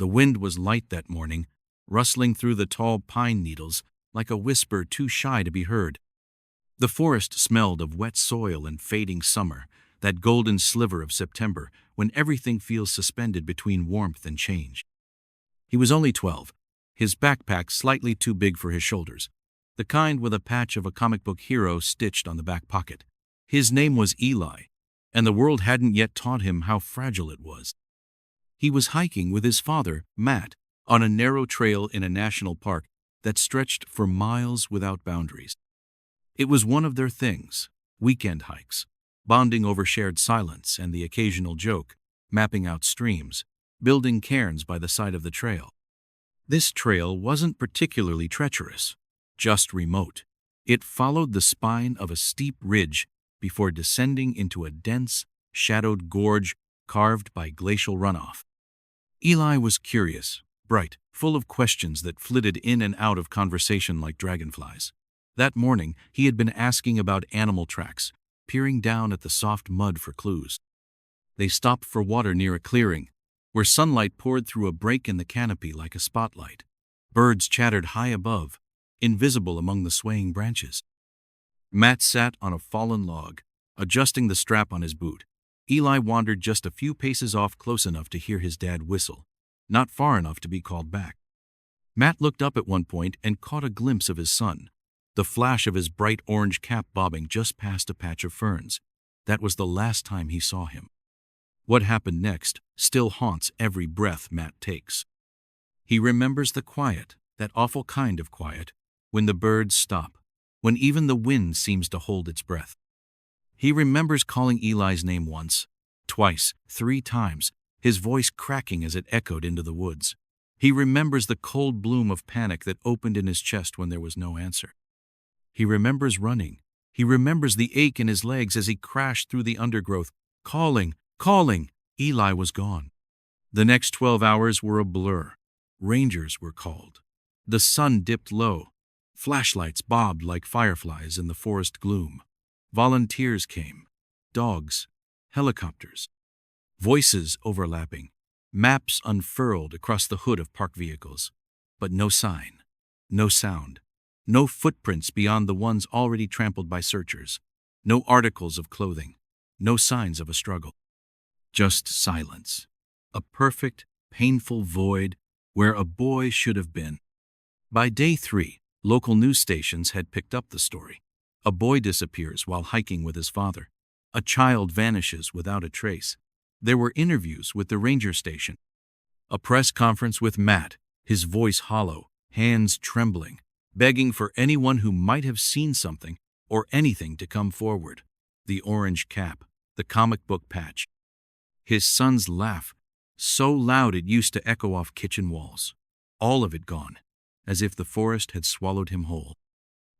The wind was light that morning, rustling through the tall pine needles like a whisper too shy to be heard. The forest smelled of wet soil and fading summer, that golden sliver of September when everything feels suspended between warmth and change. He was only 12, his backpack slightly too big for his shoulders, the kind with a patch of a comic book hero stitched on the back pocket. His name was Eli, and the world hadn't yet taught him how fragile it was. He was hiking with his father, Matt, on a narrow trail in a national park that stretched for miles without boundaries. It was one of their things, weekend hikes, bonding over shared silence and the occasional joke, mapping out streams, building cairns by the side of the trail. This trail wasn't particularly treacherous, just remote. It followed the spine of a steep ridge before descending into a dense, shadowed gorge carved by glacial runoff. Eli was curious, bright, full of questions that flitted in and out of conversation like dragonflies. That morning, he had been asking about animal tracks, peering down at the soft mud for clues. They stopped for water near a clearing, where sunlight poured through a break in the canopy like a spotlight. Birds chattered high above, invisible among the swaying branches. Matt sat on a fallen log, adjusting the strap on his boot. Eli wandered just a few paces off, close enough to hear his dad whistle, not far enough to be called back. Matt looked up at one point and caught a glimpse of his son, the flash of his bright orange cap bobbing just past a patch of ferns. That was the last time he saw him. What happened next still haunts every breath Matt takes. He remembers the quiet, that awful kind of quiet, when the birds stop, when even the wind seems to hold its breath. He remembers calling Eli's name once, twice, 3 times, his voice cracking as it echoed into the woods. He remembers the cold bloom of panic that opened in his chest when there was no answer. He remembers running. He remembers the ache in his legs as he crashed through the undergrowth, calling. Eli was gone. The next 12 hours were a blur. Rangers were called. The sun dipped low. Flashlights bobbed like fireflies in the forest gloom. Volunteers came. Dogs. Helicopters. Voices overlapping. Maps unfurled across the hood of parked vehicles. But no sign. No sound. No footprints beyond the ones already trampled by searchers. No articles of clothing. No signs of a struggle. Just silence. A perfect, painful void where a boy should have been. By day 3, local news stations had picked up the story. A boy disappears while hiking with his father. A child vanishes without a trace. There were interviews with the ranger station. A press conference with Matt, his voice hollow, hands trembling, begging for anyone who might have seen something or anything to come forward. The orange cap, the comic book patch. His son's laugh, so loud it used to echo off kitchen walls. All of it gone, as if the forest had swallowed him whole.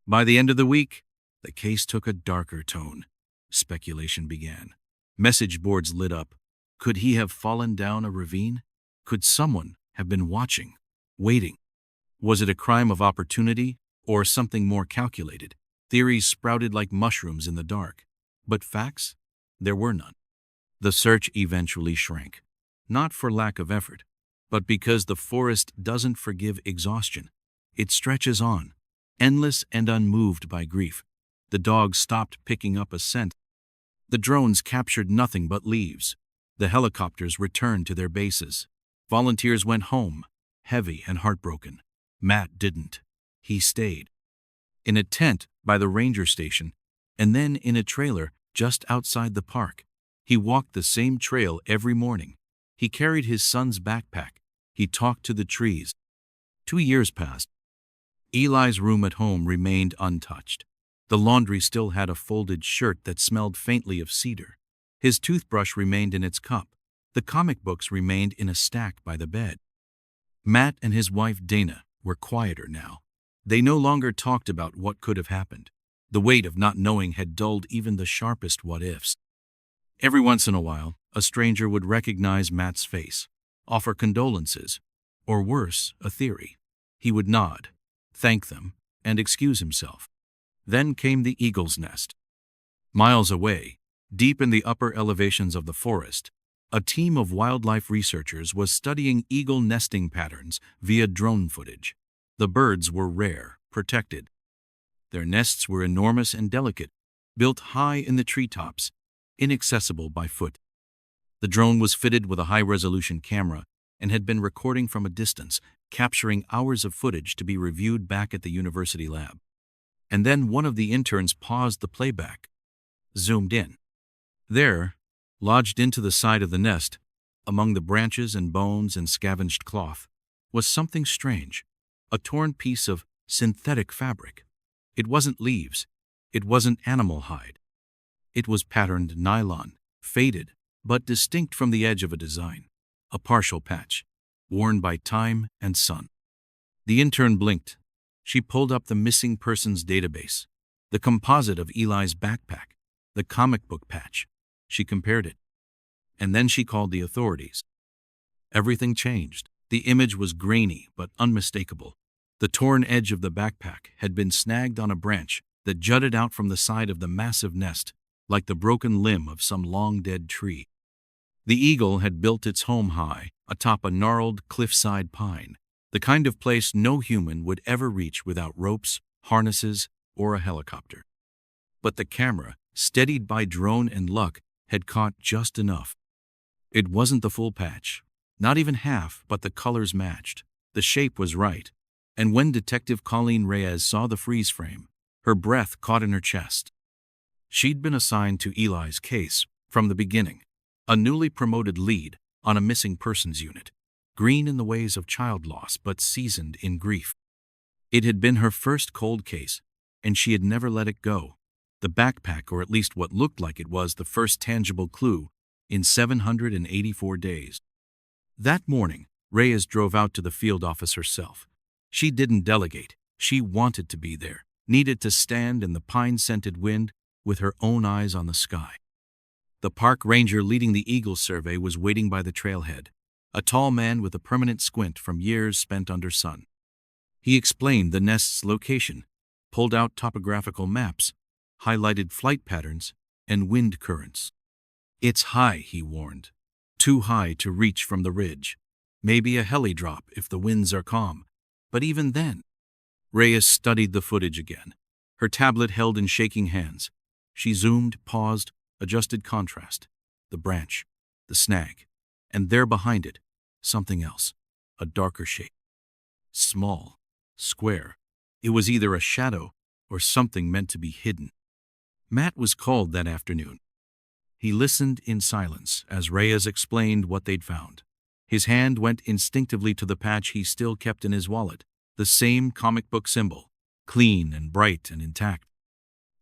By the end of the week, the case took a darker tone. Speculation began. Message boards lit up. Could he have fallen down a ravine? Could someone have been watching, waiting? Was it a crime of opportunity or something more calculated? Theories sprouted like mushrooms in the dark. But facts? There were none. The search eventually shrank, not for lack of effort, but because the forest doesn't forgive exhaustion. It stretches on, endless and unmoved by grief. The dogs stopped picking up a scent. The drones captured nothing but leaves. The helicopters returned to their bases. Volunteers went home, heavy and heartbroken. Matt didn't. He stayed. In a tent by the ranger station, and then in a trailer just outside the park. He walked the same trail every morning. He carried his son's backpack. He talked to the trees. 2 years passed. Eli's room at home remained untouched. The laundry still had a folded shirt that smelled faintly of cedar. His toothbrush remained in its cup. The comic books remained in a stack by the bed. Matt and his wife Dana were quieter now. They no longer talked about what could have happened. The weight of not knowing had dulled even the sharpest what-ifs. Every once in a while, a stranger would recognize Matt's face, offer condolences, or worse, a theory. He would nod, thank them, and excuse himself. Then came the eagle's nest. Miles away, deep in the upper elevations of the forest, A team of wildlife researchers was studying eagle nesting patterns via drone footage. The birds were rare, protected. Their nests were enormous and delicate, built high in the treetops, inaccessible by foot. The drone was fitted with a high-resolution camera and had been recording from a distance, capturing hours of footage to be reviewed back at the university lab. And then one of the interns paused the playback, zoomed in. There, lodged into the side of the nest, among the branches and bones and scavenged cloth, was something strange, a torn piece of synthetic fabric. It wasn't leaves, it wasn't animal hide. It was patterned nylon, faded, but distinct from the edge of a design, a partial patch, worn by time and sun. The intern blinked. She pulled up the missing persons database, the composite of Eli's backpack, the comic book patch. She compared it. And then she called the authorities. Everything changed. The image was grainy but unmistakable. The torn edge of the backpack had been snagged on a branch that jutted out from the side of the massive nest, like the broken limb of some long-dead tree. The eagle had built its home high, atop a gnarled cliffside pine, the kind of place no human would ever reach without ropes, harnesses, or a helicopter. But the camera, steadied by drone and luck, had caught just enough. It wasn't the full patch, not even half, but the colors matched. The shape was right. And when Detective Colleen Reyes saw the freeze frame, her breath caught in her chest. She'd been assigned to Eli's case from the beginning, a newly promoted lead on a missing persons unit, green in the ways of child loss but seasoned in grief. It had been her first cold case, and she had never let it go. The backpack, or at least what looked like it was the first tangible clue, in 784 days. That morning, Reyes drove out to the field office herself. She didn't delegate. She wanted to be there, needed to stand in the pine-scented wind with her own eyes on the sky. The park ranger leading the eagle survey was waiting by the trailhead, a tall man with a permanent squint from years spent under sun. He explained the nest's location, pulled out topographical maps, highlighted flight patterns, and wind currents. "It's high," he warned. "Too high to reach from the ridge. Maybe a heli drop if the winds are calm. But even then..." Reyes studied the footage again, her tablet held in shaking hands. She zoomed, paused, adjusted contrast. The branch, the snag, and there behind it, something else, a darker shape. Small, square. It was either a shadow or something meant to be hidden. Matt was called that afternoon. He listened in silence as Reyes explained what they'd found. His hand went instinctively to the patch he still kept in his wallet, the same comic book symbol, clean and bright and intact.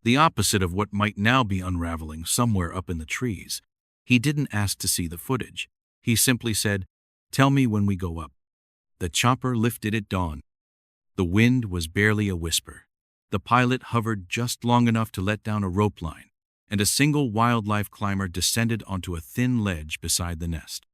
The opposite of what might now be unraveling somewhere up in the trees. He didn't ask to see the footage. He simply said, "Tell me when we go up." The chopper lifted at dawn. The wind was barely a whisper. The pilot hovered just long enough to let down a rope line, and a single wildlife climber descended onto a thin ledge beside the nest.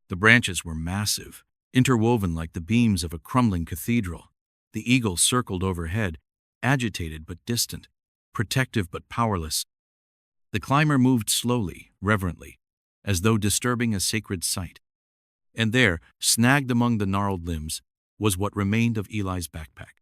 The branches were massive, interwoven like the beams of a crumbling cathedral. The eagle circled overhead, agitated but distant, protective but powerless. The climber moved slowly, reverently, as though disturbing a sacred site. And there, snagged among the gnarled limbs, was what remained of Eli's backpack.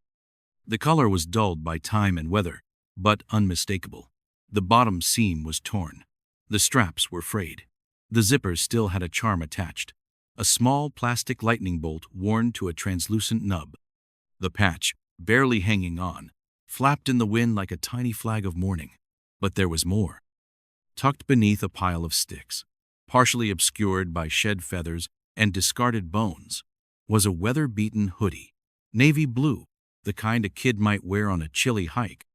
The color was dulled by time and weather, but unmistakable. The bottom seam was torn. The straps were frayed. The zipper still had a charm attached, a small plastic lightning bolt worn to a translucent nub. The patch, barely hanging on, flapped in the wind like a tiny flag of mourning. But there was more. Tucked beneath a pile of sticks, partially obscured by shed feathers and discarded bones, was a weather-beaten hoodie, navy blue, the kind a kid might wear on a chilly hike,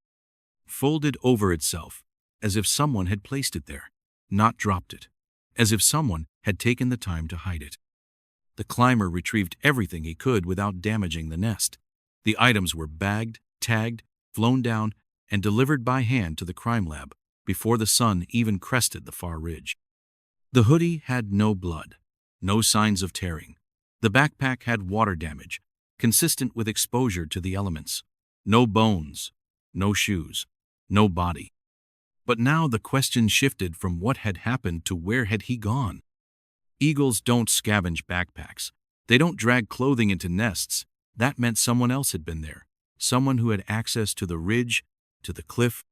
folded over itself, as if someone had placed it there, not dropped it, as if someone had taken the time to hide it. The climber retrieved everything he could without damaging the nest. The items were bagged, tagged, flown down, and delivered by hand to the crime lab before the sun even crested the far ridge. The hoodie had no blood, no signs of tearing. The backpack had water damage, consistent with exposure to the elements. No bones, no shoes, no body. But now the question shifted from what had happened to where had he gone. Eagles don't scavenge backpacks. They don't drag clothing into nests. That meant someone else had been there. Someone who had access to the ridge, to the cliff.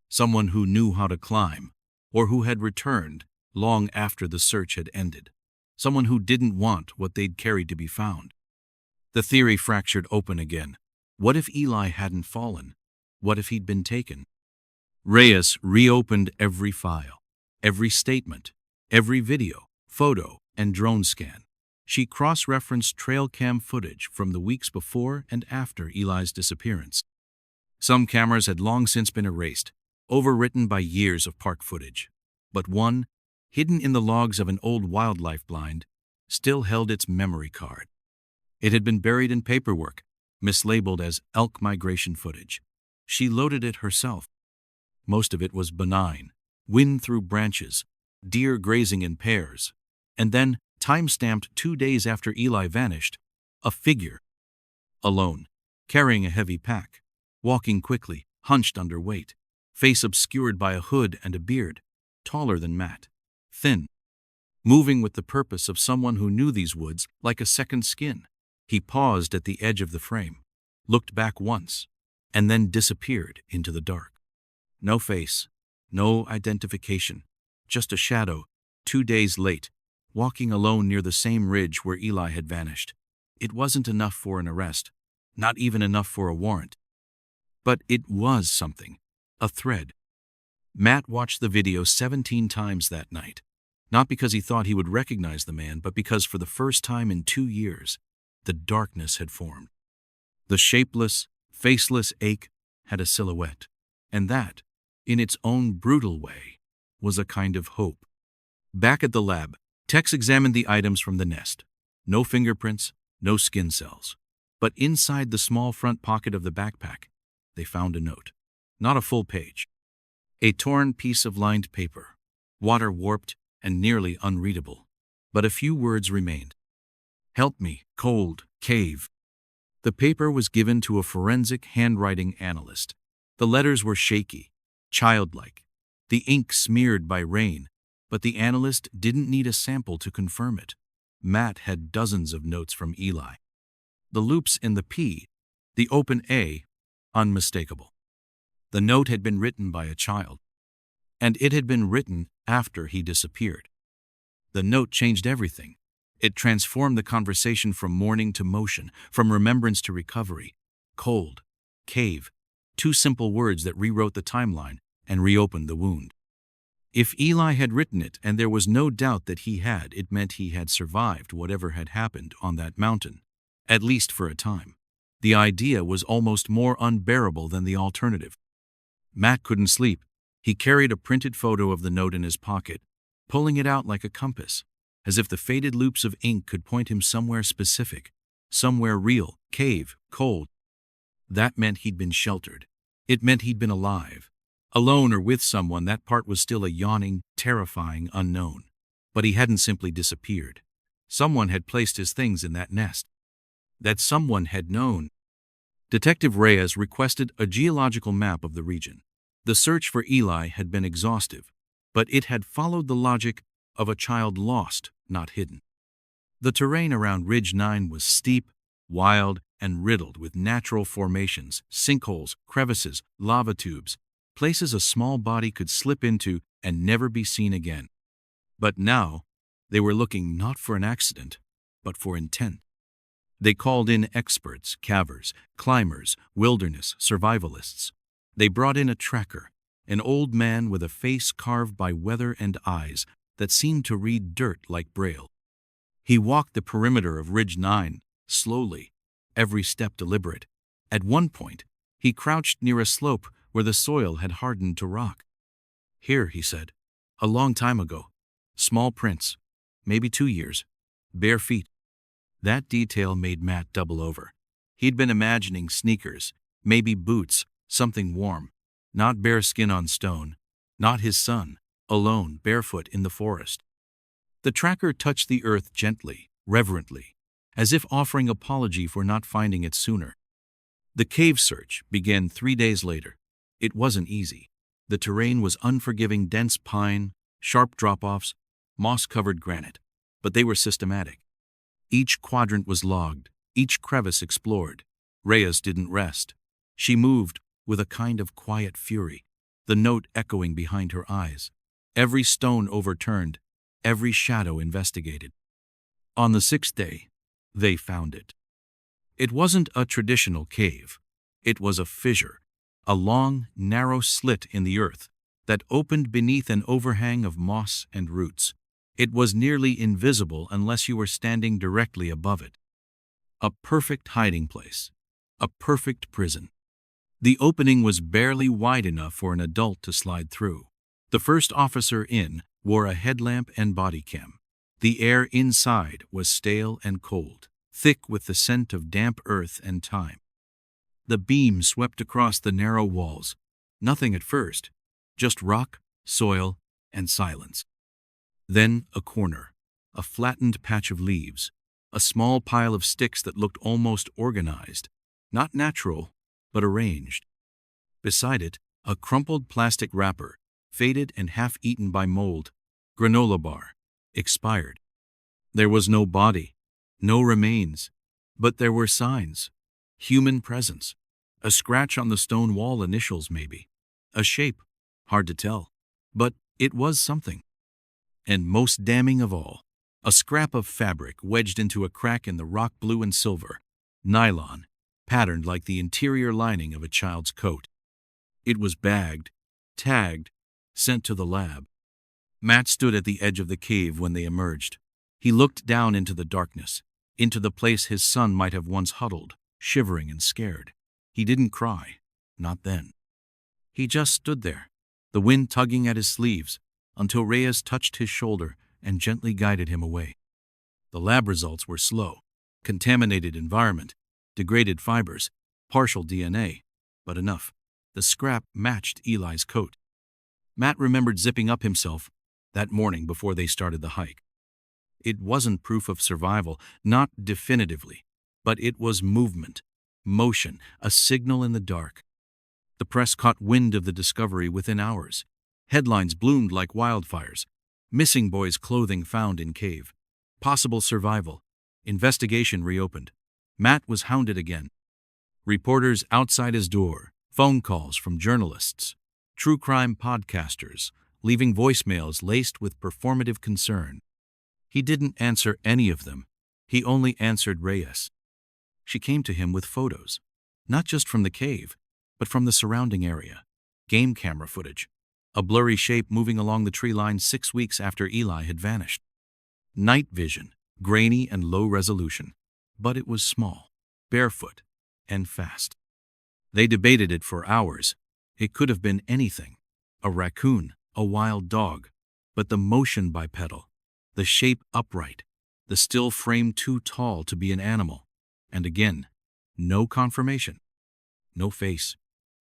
Someone who knew how to climb, or who had returned long after the search had ended. Someone who didn't want what they'd carried to be found. The theory fractured open again. What if Eli hadn't fallen? What if he'd been taken? Reyes reopened every file, every statement, every video, photo, and drone scan. She cross-referenced trail cam footage from the weeks before and after Eli's disappearance. Some cameras had long since been erased, overwritten by years of park footage. But one, hidden in the logs of an old wildlife blind, still held its memory card. It had been buried in paperwork, mislabeled as elk migration footage. She loaded it herself. Most of it was benign, wind through branches, deer grazing in pairs, and then, time-stamped 2 days after Eli vanished, a figure. Alone, carrying a heavy pack, walking quickly, hunched under weight, face obscured by a hood and a beard, taller than Matt, thin, moving with the purpose of someone who knew these woods like a second skin. He paused at the edge of the frame, looked back once, and then disappeared into the dark. No face, no identification, just a shadow, 2 days late, walking alone near the same ridge where Eli had vanished. It wasn't enough for an arrest, not even enough for a warrant. But it was something, a thread. Matt watched the video 17 times that night, not because he thought he would recognize the man, but because for the first time in 2 years, the darkness had formed. The shapeless, faceless ache had a silhouette, and that, in its own brutal way, was a kind of hope. Back at the lab, techs examined the items from the nest. No fingerprints, no skin cells. But inside the small front pocket of the backpack, they found a note. Not a full page. A torn piece of lined paper, water-warped and nearly unreadable. But a few words remained. "Help me, cold, cave." The paper was given to a forensic handwriting analyst. The letters were shaky, childlike, the ink smeared by rain, but the analyst didn't need a sample to confirm it. Matt had dozens of notes from Eli. The loops in the P, the open A, unmistakable. The note had been written by a child, and it had been written after he disappeared. The note changed everything. It transformed the conversation from mourning to motion, from remembrance to recovery. Cold, cave, 2 simple words that rewrote the timeline and reopened the wound. If Eli had written it, and there was no doubt that he had, it meant he had survived whatever had happened on that mountain, at least for a time. The idea was almost more unbearable than the alternative. Matt couldn't sleep. He carried a printed photo of the note in his pocket, pulling it out like a compass, as if the faded loops of ink could point him somewhere specific, somewhere real, cave, cold. That meant he'd been sheltered. It meant he'd been alive. Alone or with someone, that part was still a yawning, terrifying unknown. But he hadn't simply disappeared. Someone had placed his things in that nest. That someone had known. Detective Reyes requested a geological map of the region. The search for Eli had been exhaustive, but it had followed the logic of a child lost, not hidden. The terrain around Ridge 9 was steep, wild, and riddled with natural formations, sinkholes, crevices, lava tubes, places a small body could slip into and never be seen again. But now, they were looking not for an accident, but for intent. They called in experts, cavers, climbers, wilderness survivalists. They brought in a tracker, an old man with a face carved by weather and eyes that seemed to read dirt like Braille. He walked the perimeter of Ridge 9, slowly, every step deliberate. At one point, he crouched near a slope where the soil had hardened to rock. "Here," he said, "a long time ago. Small prints, maybe 2 years, bare feet." That detail made Matt double over. He'd been imagining sneakers, maybe boots, something warm, not bare skin on stone, not his son, alone, barefoot in the forest. The tracker touched the earth gently, reverently, as if offering apology for not finding it sooner. The cave search began 3 days later. It wasn't easy. The terrain was unforgiving, dense pine, sharp drop-offs, moss-covered granite. but they were systematic. Each quadrant was logged, each crevice explored. Reyes didn't rest. She moved with a kind of quiet fury, the note echoing behind her eyes. Every stone overturned, every shadow investigated. On the sixth day, they found it. It wasn't a traditional cave. It was a fissure, a long, narrow slit in the earth that opened beneath an overhang of moss and roots. It was nearly invisible unless you were standing directly above it. A perfect hiding place, a perfect prison. The opening was barely wide enough for an adult to slide through. The first officer in wore a headlamp and body cam. The air inside was stale and cold, thick with the scent of damp earth and time. The beam swept across the narrow walls. Nothing at first, just rock, soil, and silence. Then a corner, a flattened patch of leaves, a small pile of sticks that looked almost organized, not natural, but arranged. Beside it, a crumpled plastic wrapper, faded and half-eaten by mold, granola bar, expired. There was no body, no remains, but there were signs. Human presence. A scratch on the stone wall, initials maybe. A shape, hard to tell, but it was something. And most damning of all, a scrap of fabric wedged into a crack in the rock blue and silver, nylon, patterned like the interior lining of a child's coat. It was bagged, tagged, sent to the lab. Matt stood at the edge of the cave when they emerged. He looked down into the darkness, into the place his son might have once huddled, shivering and scared. He didn't cry, not then. He just stood there, the wind tugging at his sleeves, until Reyes touched his shoulder and gently guided him away. The lab results were slow. Contaminated environment, degraded fibers, partial DNA, but enough. The scrap matched Eli's coat. Matt remembered zipping up himself that morning before they started the hike. It wasn't proof of survival, not definitively, but it was movement, motion, a signal in the dark. The press caught wind of the discovery within hours. Headlines bloomed like wildfires. Missing boys' clothing found in cave. Possible survival. Investigation reopened. Matt was hounded again. Reporters outside his door. Phone calls from journalists. True crime podcasters, leaving voicemails laced with performative concern. He didn't answer any of them. He only answered Reyes. She came to him with photos, not just from the cave, but from the surrounding area. Game camera footage. A blurry shape moving along the tree line 6 weeks after Eli had vanished. Night vision, grainy and low resolution, but it was small, barefoot, and fast. They debated it for hours. It could have been anything, a raccoon, a wild dog, but the motion bipedal, the shape upright, the still frame too tall to be an animal. And again, no confirmation, no face,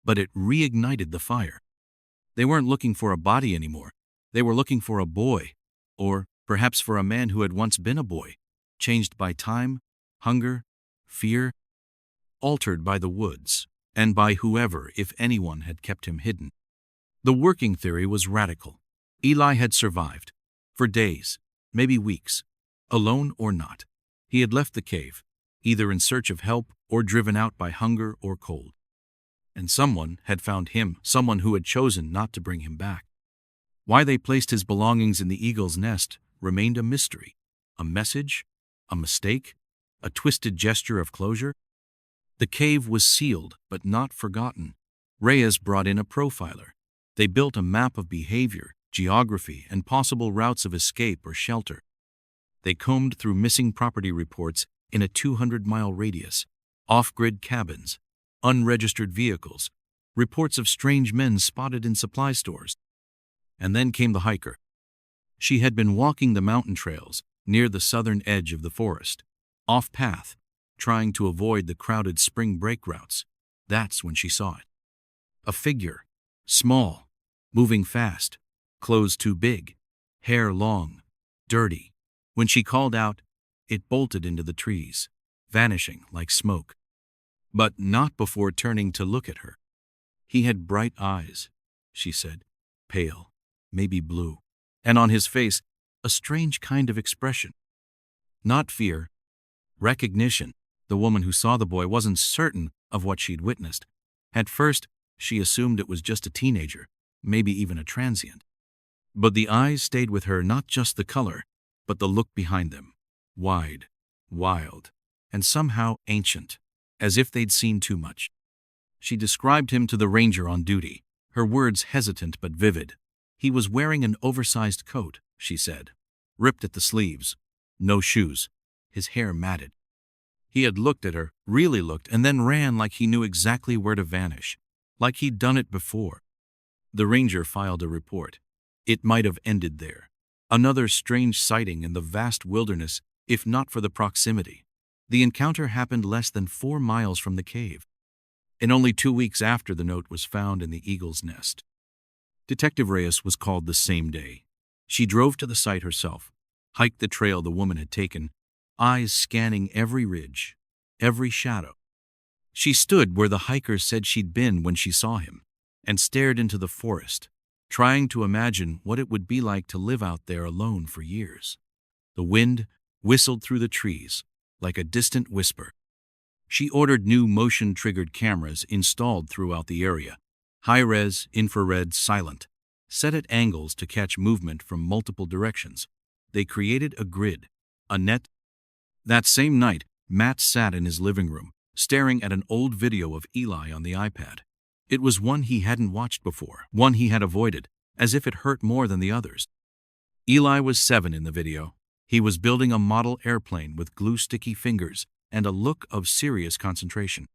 but it reignited the fire. They weren't looking for a body anymore. They were looking for a boy, or perhaps for a man who had once been a boy, changed by time, hunger, fear, altered by the woods, and by whoever, if anyone, had kept him hidden. The working theory was radical. Eli had survived. For days, maybe weeks. Alone or not. He had left the cave, either in search of help or driven out by hunger or cold. And someone had found him, someone who had chosen not to bring him back. Why they placed his belongings in the eagle's nest remained a mystery. A message? A mistake? A twisted gesture of closure? The cave was sealed, but not forgotten. Reyes brought in a profiler. They built a map of behavior, geography, and possible routes of escape or shelter. They combed through missing property reports in a 200-mile radius, off-grid cabins, unregistered vehicles, reports of strange men spotted in supply stores. And then came the hiker. She had been walking the mountain trails near the southern edge of the forest, off-path, trying to avoid the crowded spring break routes. That's when she saw it. A figure, small, moving fast, clothes too big, hair long, dirty. When she called out, it bolted into the trees, vanishing like smoke. But not before turning to look at her. He had bright eyes, she said, pale, maybe blue, and on his face, a strange kind of expression, Not fear, recognition. The woman who saw the boy wasn't certain of what she'd witnessed. At first, she assumed it was just a teenager, maybe even a transient. But the eyes stayed with her, not just the color, but the look behind them. Wide, wild, and somehow ancient, as if they'd seen too much. She described him to the ranger on duty, her words hesitant but vivid. He was wearing an oversized coat, she said, ripped at the sleeves, no shoes, his hair matted. He had looked at her, really looked, and then ran like he knew exactly where to vanish, like he'd done it before. The ranger filed a report. It might have ended there. Another strange sighting in the vast wilderness, if not for the proximity. The encounter happened less than 4 miles from the cave, and only 2 weeks after the note was found in the eagle's nest. Detective Reyes was called the same day. She drove to the site herself, hiked the trail the woman had taken, eyes scanning every ridge, every shadow. She stood where the hiker said she'd been when she saw him, and stared into the forest, trying to imagine what it would be like to live out there alone for years. The wind whistled through the trees like a distant whisper. She ordered new motion-triggered cameras installed throughout the area, high-res, infrared, silent, set at angles to catch movement from multiple directions. They created a grid, a net. That same night, Matt sat in his living room, staring at an old video of Eli on the iPad. It was one he hadn't watched before, one he had avoided, as if it hurt more than the others. Eli was 7 in the video. He was building a model airplane with glue-sticky fingers and a look of serious concentration.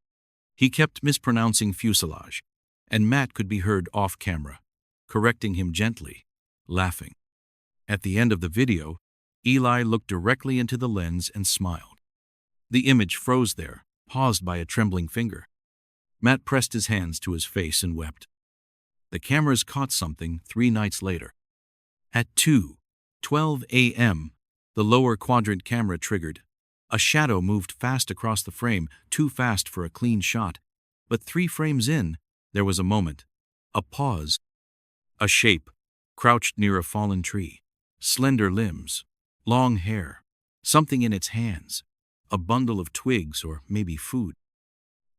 He kept mispronouncing fuselage, and Matt could be heard off-camera, correcting him gently, laughing. At the end of the video, Eli looked directly into the lens and smiled. The image froze there, paused by a trembling finger. Matt pressed his hands to his face and wept. The cameras caught something 3 nights later. At 2:12 a.m., the lower quadrant camera triggered. A shadow moved fast across the frame, too fast for a clean shot. But 3 frames in, there was a moment, a pause. A shape, crouched near a fallen tree, slender limbs, long hair, something in its hands, a bundle of twigs or maybe food.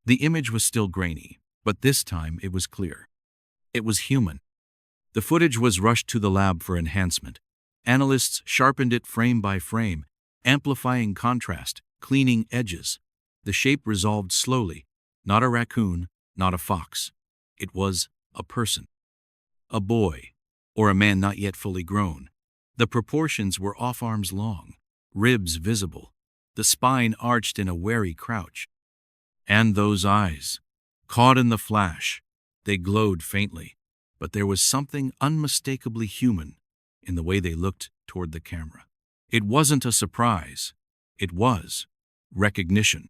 The image was still grainy, but this time it was clear. It was human. The footage was rushed to the lab for enhancement. Analysts sharpened it frame by frame, amplifying contrast, cleaning edges. The shape resolved slowly, not a raccoon, not a fox. It was a person. A boy, or a man not yet fully grown. The proportions were off arms long, ribs visible, the spine arched in a wary crouch. And those eyes, caught in the flash, they glowed faintly, but there was something unmistakably human in the way they looked toward the camera. It wasn't a surprise. It was recognition.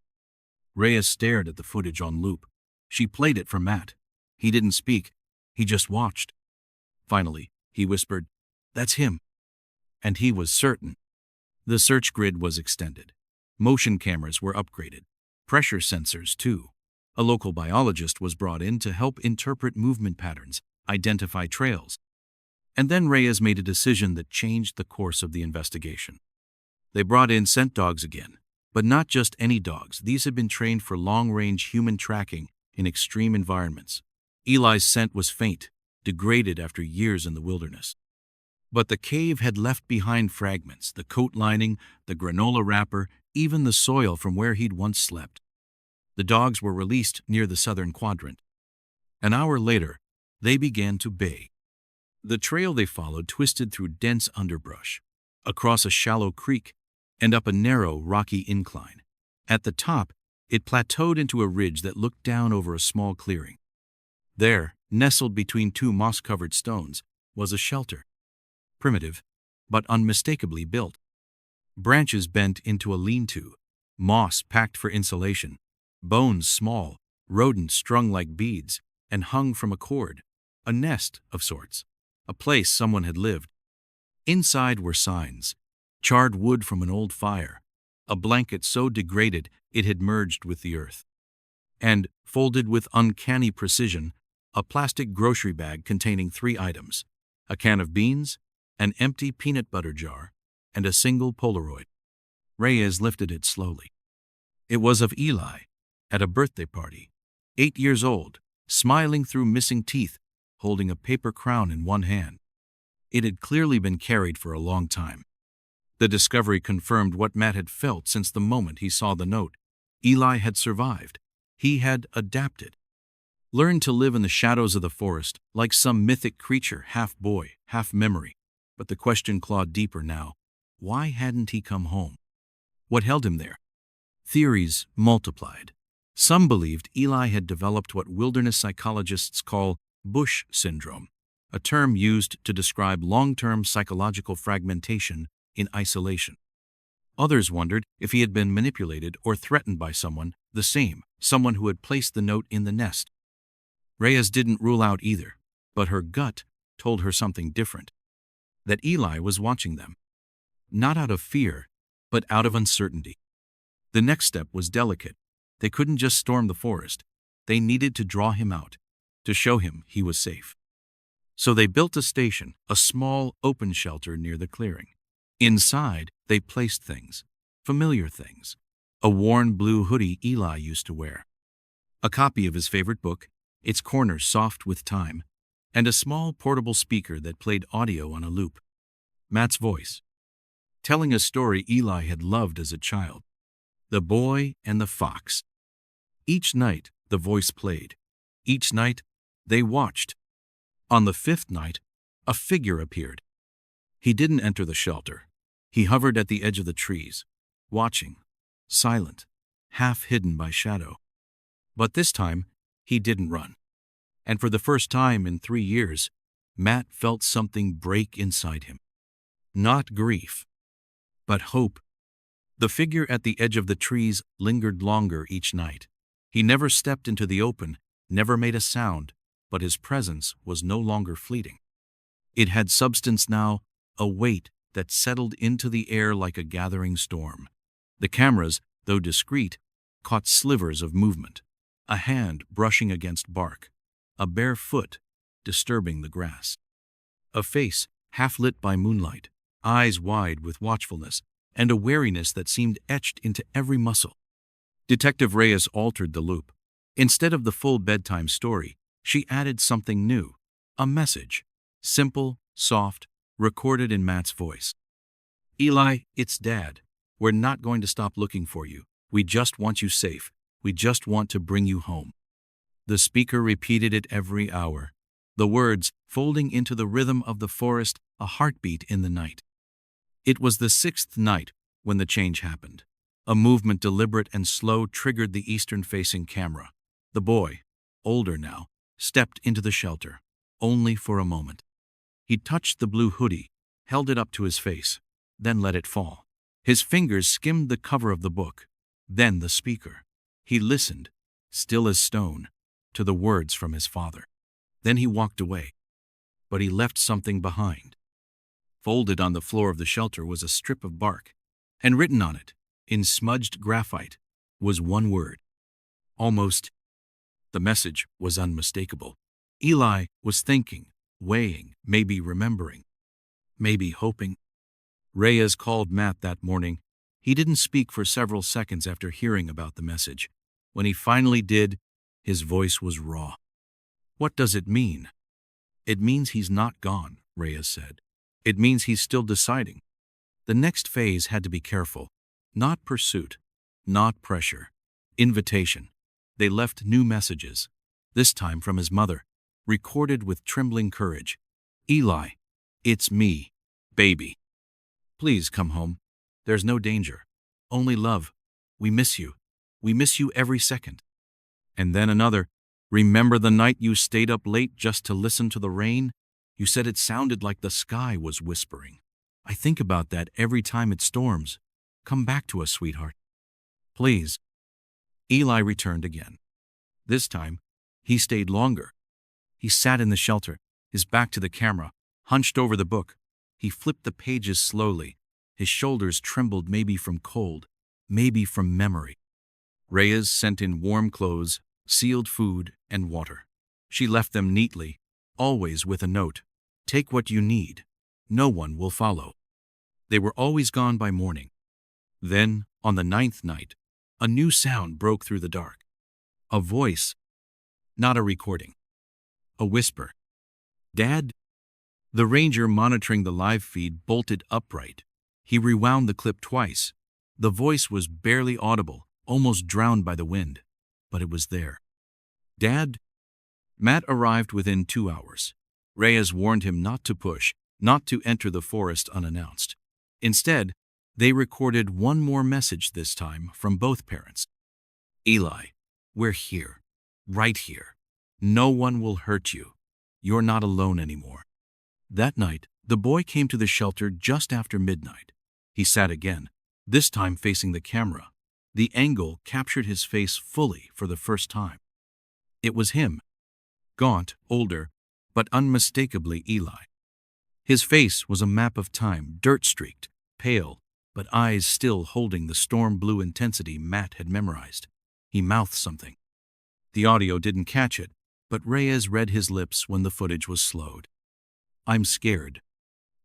Reyes stared at the footage on loop. She played it for Matt. He didn't speak. He just watched. Finally, he whispered, "That's him." And he was certain. The search grid was extended. Motion cameras were upgraded. Pressure sensors, too. A local biologist was brought in to help interpret movement patterns, identify trails. And then Reyes made a decision that changed the course of the investigation. They brought in scent dogs again, but not just any dogs. These had been trained for long-range human tracking in extreme environments. Eli's scent was faint, degraded after years in the wilderness. But the cave had left behind fragments, the coat lining, the granola wrapper, even the soil from where he'd once slept. The dogs were released near the southern quadrant. An hour later, they began to bay. The trail they followed twisted through dense underbrush, across a shallow creek, and up a narrow, rocky incline. At the top, it plateaued into a ridge that looked down over a small clearing. There, nestled between 2 moss-covered stones, was a shelter. Primitive, but unmistakably built. Branches bent into a lean-to, moss packed for insulation, bones small, rodents strung like beads, and hung from a cord. A nest of sorts, a place someone had lived. Inside were signs, charred wood from an old fire, a blanket so degraded it had merged with the earth. And, folded with uncanny precision, a plastic grocery bag containing 3 items, a can of beans, an empty peanut butter jar, and a single Polaroid. Reyes lifted it slowly. It was of Eli, at a birthday party, 8 years old, smiling through missing teeth, holding a paper crown in one hand. It had clearly been carried for a long time. The discovery confirmed what Matt had felt since the moment he saw the note. Eli had survived. He had adapted. Learned to live in the shadows of the forest, like some mythic creature, half boy, half memory. But the question clawed deeper now. Why hadn't he come home? What held him there? Theories multiplied. Some believed Eli had developed what wilderness psychologists call bush syndrome, a term used to describe long-term psychological fragmentation in isolation. Others wondered if he had been manipulated or threatened by someone who had placed the note in the nest. Reyes didn't rule out either, but her gut told her something different. That Eli was watching them. Not out of fear, but out of uncertainty. The next step was delicate. They couldn't just storm the forest. They needed to draw him out, to show him he was safe. So they built a station, a small, open shelter near the clearing. Inside, they placed things, familiar things. A worn blue hoodie Eli used to wear. A copy of his favorite book, its corners soft with time, and a small portable speaker that played audio on a loop. Matt's voice, telling a story Eli had loved as a child. The Boy and the Fox. Each night, the voice played. Each night, they watched. On the fifth night, a figure appeared. He didn't enter the shelter. He hovered at the edge of the trees, watching, silent, half hidden by shadow. But this time, he didn't run. And for the first time in 3 years, Matt felt something break inside him. Not grief, but hope. The figure at the edge of the trees lingered longer each night. He never stepped into the open, never made a sound, but his presence was no longer fleeting. It had substance now, a weight that settled into the air like a gathering storm. The cameras, though discreet, caught slivers of movement. A hand brushing against bark. A bare foot disturbing the grass. A face half lit by moonlight, eyes wide with watchfulness, and a wariness that seemed etched into every muscle. Detective Reyes altered the loop. Instead of the full bedtime story, she added something new. A message. Simple, soft, recorded in Matt's voice. Eli, it's Dad. We're not going to stop looking for you. We just want you safe. We just want to bring you home. The speaker repeated it every hour. The words folding into the rhythm of the forest, a heartbeat in the night. It was the 6th night when the change happened. A movement deliberate and slow triggered the eastern-facing camera. The boy, older now, stepped into the shelter, only for a moment. He touched the blue hoodie, held it up to his face, then let it fall. His fingers skimmed the cover of the book, then the speaker. He listened, still as stone, to the words from his father. Then he walked away. But he left something behind. Folded on the floor of the shelter was a strip of bark, and written on it, in smudged graphite, was one word. Almost. The message was unmistakable. Eli was thinking, weighing, maybe remembering, maybe hoping. Reyes called Matt that morning. He didn't speak for several seconds after hearing about the message. When he finally did, his voice was raw. What does it mean? It means he's not gone, Reyes said. It means he's still deciding. The next phase had to be careful. Not pursuit, not pressure. Invitation. They left new messages, this time from his mother, recorded with trembling courage. Eli, it's me, baby. Please come home. There's no danger. Only love. We miss you. We miss you every second. And then another. Remember the night you stayed up late just to listen to the rain? You said it sounded like the sky was whispering. I think about that every time it storms. Come back to us, sweetheart. Please. Eli returned again. This time, he stayed longer. He sat in the shelter, his back to the camera, hunched over the book. He flipped the pages slowly. His shoulders trembled, maybe from cold, maybe from memory. Reyes sent in warm clothes, sealed food, and water. She left them neatly, always with a note. Take what you need. No one will follow. They were always gone by morning. Then, on the 9th night, a new sound broke through the dark. A voice, not a recording. A whisper. "Dad?" The ranger monitoring the live feed bolted upright. He rewound the clip twice. The voice was barely audible, almost drowned by the wind, but it was there. "Dad?" Matt arrived within 2 hours. Reyes warned him not to push, not to enter the forest unannounced. Instead, they recorded one more message this time from both parents. "Eli, we're here. Right here. No one will hurt you. You're not alone anymore." That night, the boy came to the shelter just after midnight. He sat again, this time facing the camera. The angle captured his face fully for the first time. It was him. Gaunt, older, but unmistakably Eli. His face was a map of time, dirt-streaked, pale, but eyes still holding the storm-blue intensity Matt had memorized. He mouthed something. The audio didn't catch it, but Reyes read his lips when the footage was slowed. "I'm scared."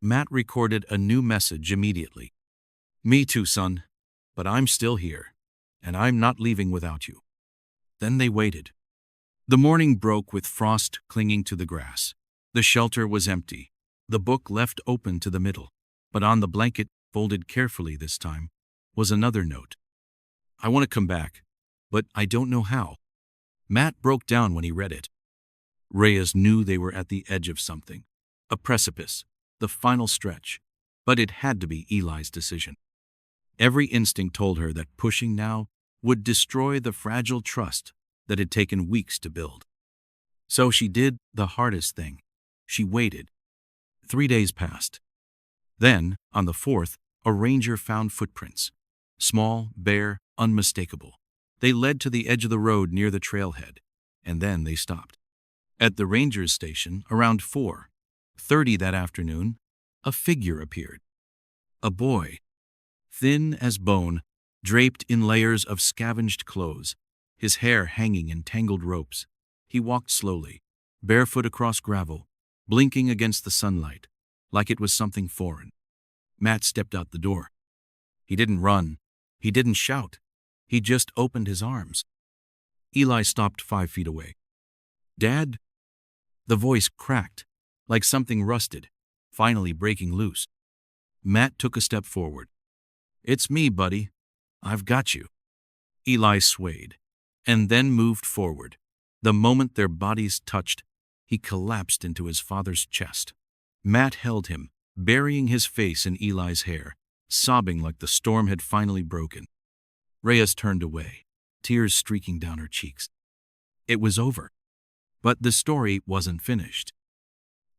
Matt recorded a new message immediately. "Me too, son. But I'm still here, and I'm not leaving without you." Then they waited. The morning broke with frost clinging to the grass. The shelter was empty, the book left open to the middle, but on the blanket, folded carefully this time, was another note. "I want to come back, but I don't know how." Matt broke down when he read it. Reyes knew they were at the edge of something. A precipice, the final stretch, but it had to be Eli's decision. Every instinct told her that pushing now would destroy the fragile trust that had taken weeks to build. So she did the hardest thing. She waited. 3 days passed. Then, on the 4th, a ranger found footprints. Small, bare, unmistakable. They led to the edge of the road near the trailhead, and then they stopped. At the ranger's station, around 4:30 that afternoon, a figure appeared. A boy, thin as bone, draped in layers of scavenged clothes, his hair hanging in tangled ropes. He walked slowly, barefoot across gravel, blinking against the sunlight, like it was something foreign. Matt stepped out the door. He didn't run. He didn't shout. He just opened his arms. Eli stopped 5 feet away. "Dad?" The voice cracked, like something rusted, finally breaking loose. Matt took a step forward. "It's me, buddy. I've got you." Eli swayed, and then moved forward. The moment their bodies touched, he collapsed into his father's chest. Matt held him, burying his face in Eli's hair, sobbing like the storm had finally broken. Reyes turned away, tears streaking down her cheeks. It was over. But the story wasn't finished.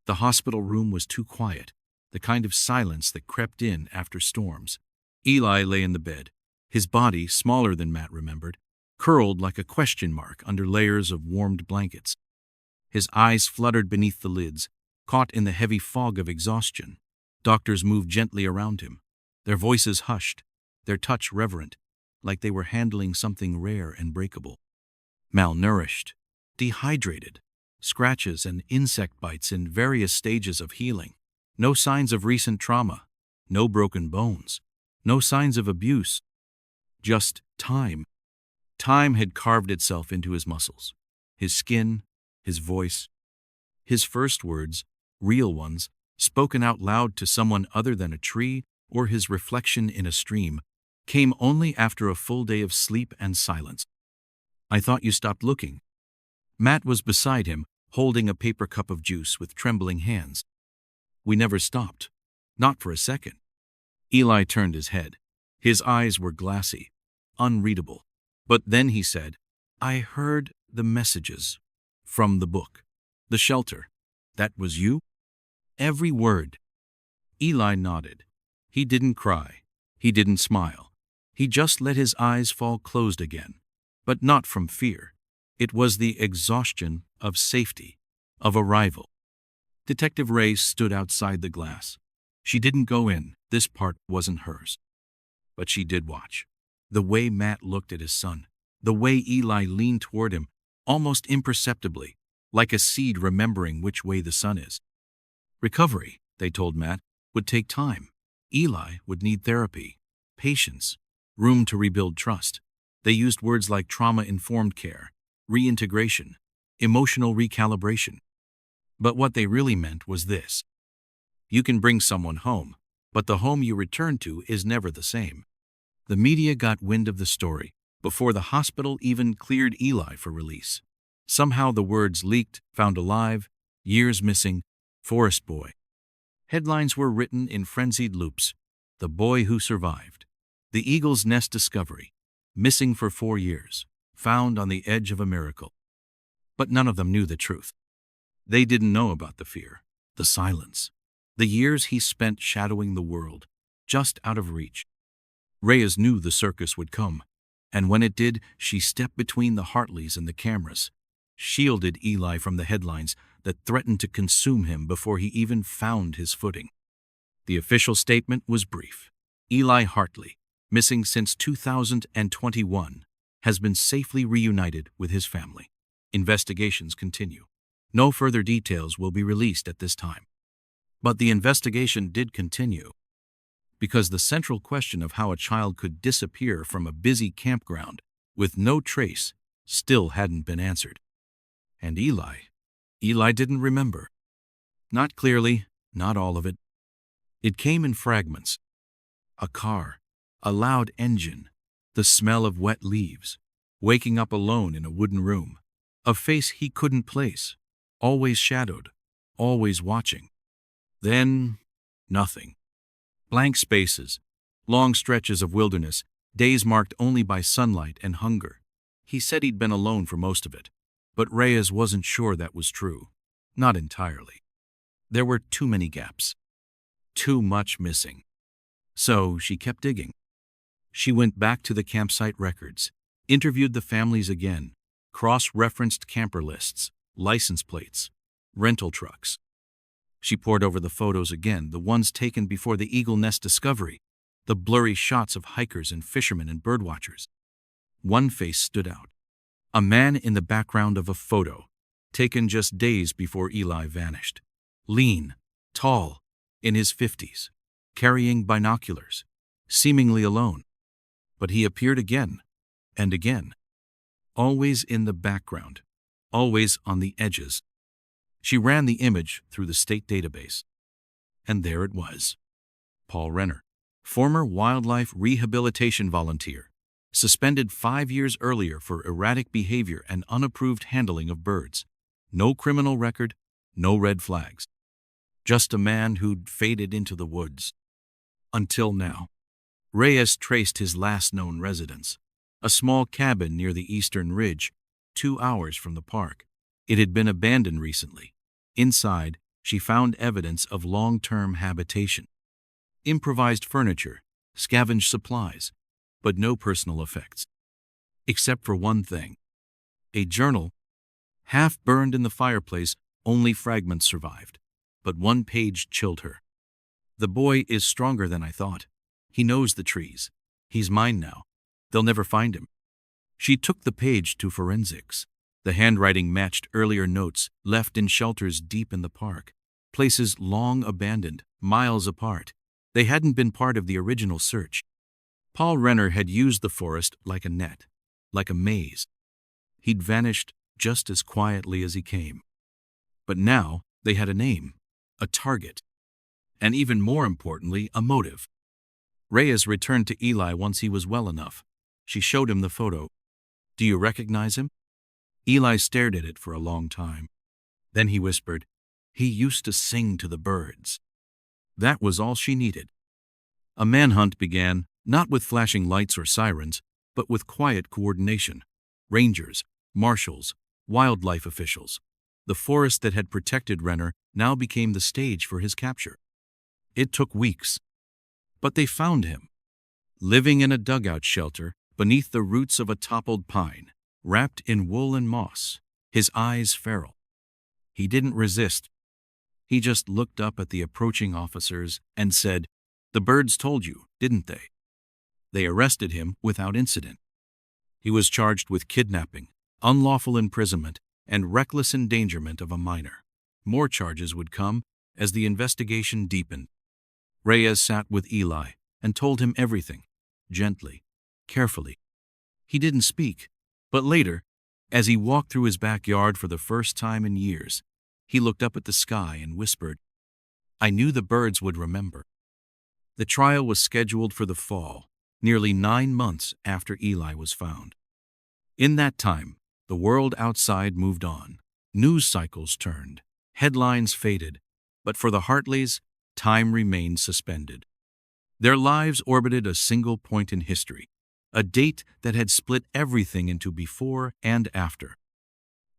The hospital room was too quiet, the kind of silence that crept in after storms. Eli lay in the bed, his body, smaller than Matt remembered, curled like a question mark under layers of warmed blankets. His eyes fluttered beneath the lids, caught in the heavy fog of exhaustion. Doctors moved gently around him, their voices hushed, their touch reverent, like they were handling something rare and breakable. Malnourished, dehydrated, scratches and insect bites in various stages of healing. No signs of recent trauma, no broken bones, no signs of abuse. Just time. Time had carved itself into his muscles, his skin, his voice. His first words, real ones, spoken out loud to someone other than a tree or his reflection in a stream, came only after a full day of sleep and silence. "I thought you stopped looking." Matt was beside him, holding a paper cup of juice with trembling hands. "We never stopped. Not for a second." Eli turned his head. His eyes were glassy, unreadable. But then he said, "I heard the messages from the book. The shelter. That was you?" "Every word." Eli nodded. He didn't cry. He didn't smile. He just let his eyes fall closed again. But not from fear. It was the exhaustion of safety, of arrival. Detective Ray stood outside the glass. She didn't go in. This part wasn't hers. But she did watch. The way Matt looked at his son. The way Eli leaned toward him, almost imperceptibly, like a seed remembering which way the sun is. Recovery, they told Matt, would take time. Eli would need therapy, patience, room to rebuild trust. They used words like trauma-informed care, reintegration, emotional recalibration. But what they really meant was this: you can bring someone home, but the home you return to is never the same. The media got wind of the story before the hospital even cleared Eli for release. Somehow the words leaked: found alive, years missing, forest boy. Headlines were written in frenzied loops: the boy who survived, the eagle's nest discovery, missing for 4 years, found on the edge of a miracle. But none of them knew the truth. They didn't know about the fear, the silence, the years he spent shadowing the world, just out of reach. Reyes knew the circus would come, and when it did, she stepped between the Hartleys and the cameras, shielded Eli from the headlines that threatened to consume him before he even found his footing. The official statement was brief: Eli Hartley, missing since 2021, has been safely reunited with his family. Investigations continue. No further details will be released at this time. But the investigation did continue, because the central question of how a child could disappear from a busy campground with no trace still hadn't been answered. And Eli didn't remember. Not clearly, not all of it. It came in fragments. A car, a loud engine, the smell of wet leaves, waking up alone in a wooden room, a face he couldn't place, always shadowed, always watching. Then, nothing. Blank spaces, long stretches of wilderness, days marked only by sunlight and hunger. He said he'd been alone for most of it, but Reyes wasn't sure that was true. Not entirely. There were too many gaps. Too much missing. So she kept digging. She went back to the campsite records, interviewed the families again, cross-referenced camper lists, license plates, rental trucks. She pored over the photos again, the ones taken before the eagle nest discovery, the blurry shots of hikers and fishermen and birdwatchers. One face stood out. A man in the background of a photo, taken just days before Eli vanished. Lean, tall, in his 50s, carrying binoculars, seemingly alone. But he appeared again and again, always in the background, always on the edges. She ran the image through the state database, and there it was. Paul Renner, former wildlife rehabilitation volunteer, suspended 5 years earlier for erratic behavior and unapproved handling of birds. No criminal record, no red flags. Just a man who'd faded into the woods. Until now. Reyes traced his last known residence, a small cabin near the eastern ridge, 2 hours from the park. It had been abandoned recently. Inside, she found evidence of long-term habitation. Improvised furniture, scavenged supplies, but no personal effects. Except for one thing. A journal, half burned in the fireplace, only fragments survived. But one page chilled her. The boy is stronger than I thought. He knows the trees. He's mine now. They'll never find him. She took the page to forensics. The handwriting matched earlier notes left in shelters deep in the park, places long abandoned, miles apart. They hadn't been part of the original search. Paul Renner had used the forest like a net, like a maze. He'd vanished just as quietly as he came. But now they had a name, a target, and even more importantly, a motive. Reyes returned to Eli once he was well enough. She showed him the photo. "Do you recognize him?" Eli stared at it for a long time. Then he whispered, "He used to sing to the birds." That was all she needed. A manhunt began, not with flashing lights or sirens, but with quiet coordination. Rangers, marshals, wildlife officials. The forest that had protected Renner now became the stage for his capture. It took weeks. But they found him, living in a dugout shelter beneath the roots of a toppled pine, wrapped in wool and moss, his eyes feral. He didn't resist. He just looked up at the approaching officers and said, "The birds told you, didn't they?" They arrested him without incident. He was charged with kidnapping, unlawful imprisonment, and reckless endangerment of a minor. More charges would come as the investigation deepened. Reyes sat with Eli and told him everything, gently, carefully. He didn't speak, but later, as he walked through his backyard for the first time in years, he looked up at the sky and whispered, "I knew the birds would remember." The trial was scheduled for the fall, nearly 9 months after Eli was found. In that time, the world outside moved on. News cycles turned, headlines faded, but for the Hartleys, time remained suspended. Their lives orbited a single point in history, a date that had split everything into before and after.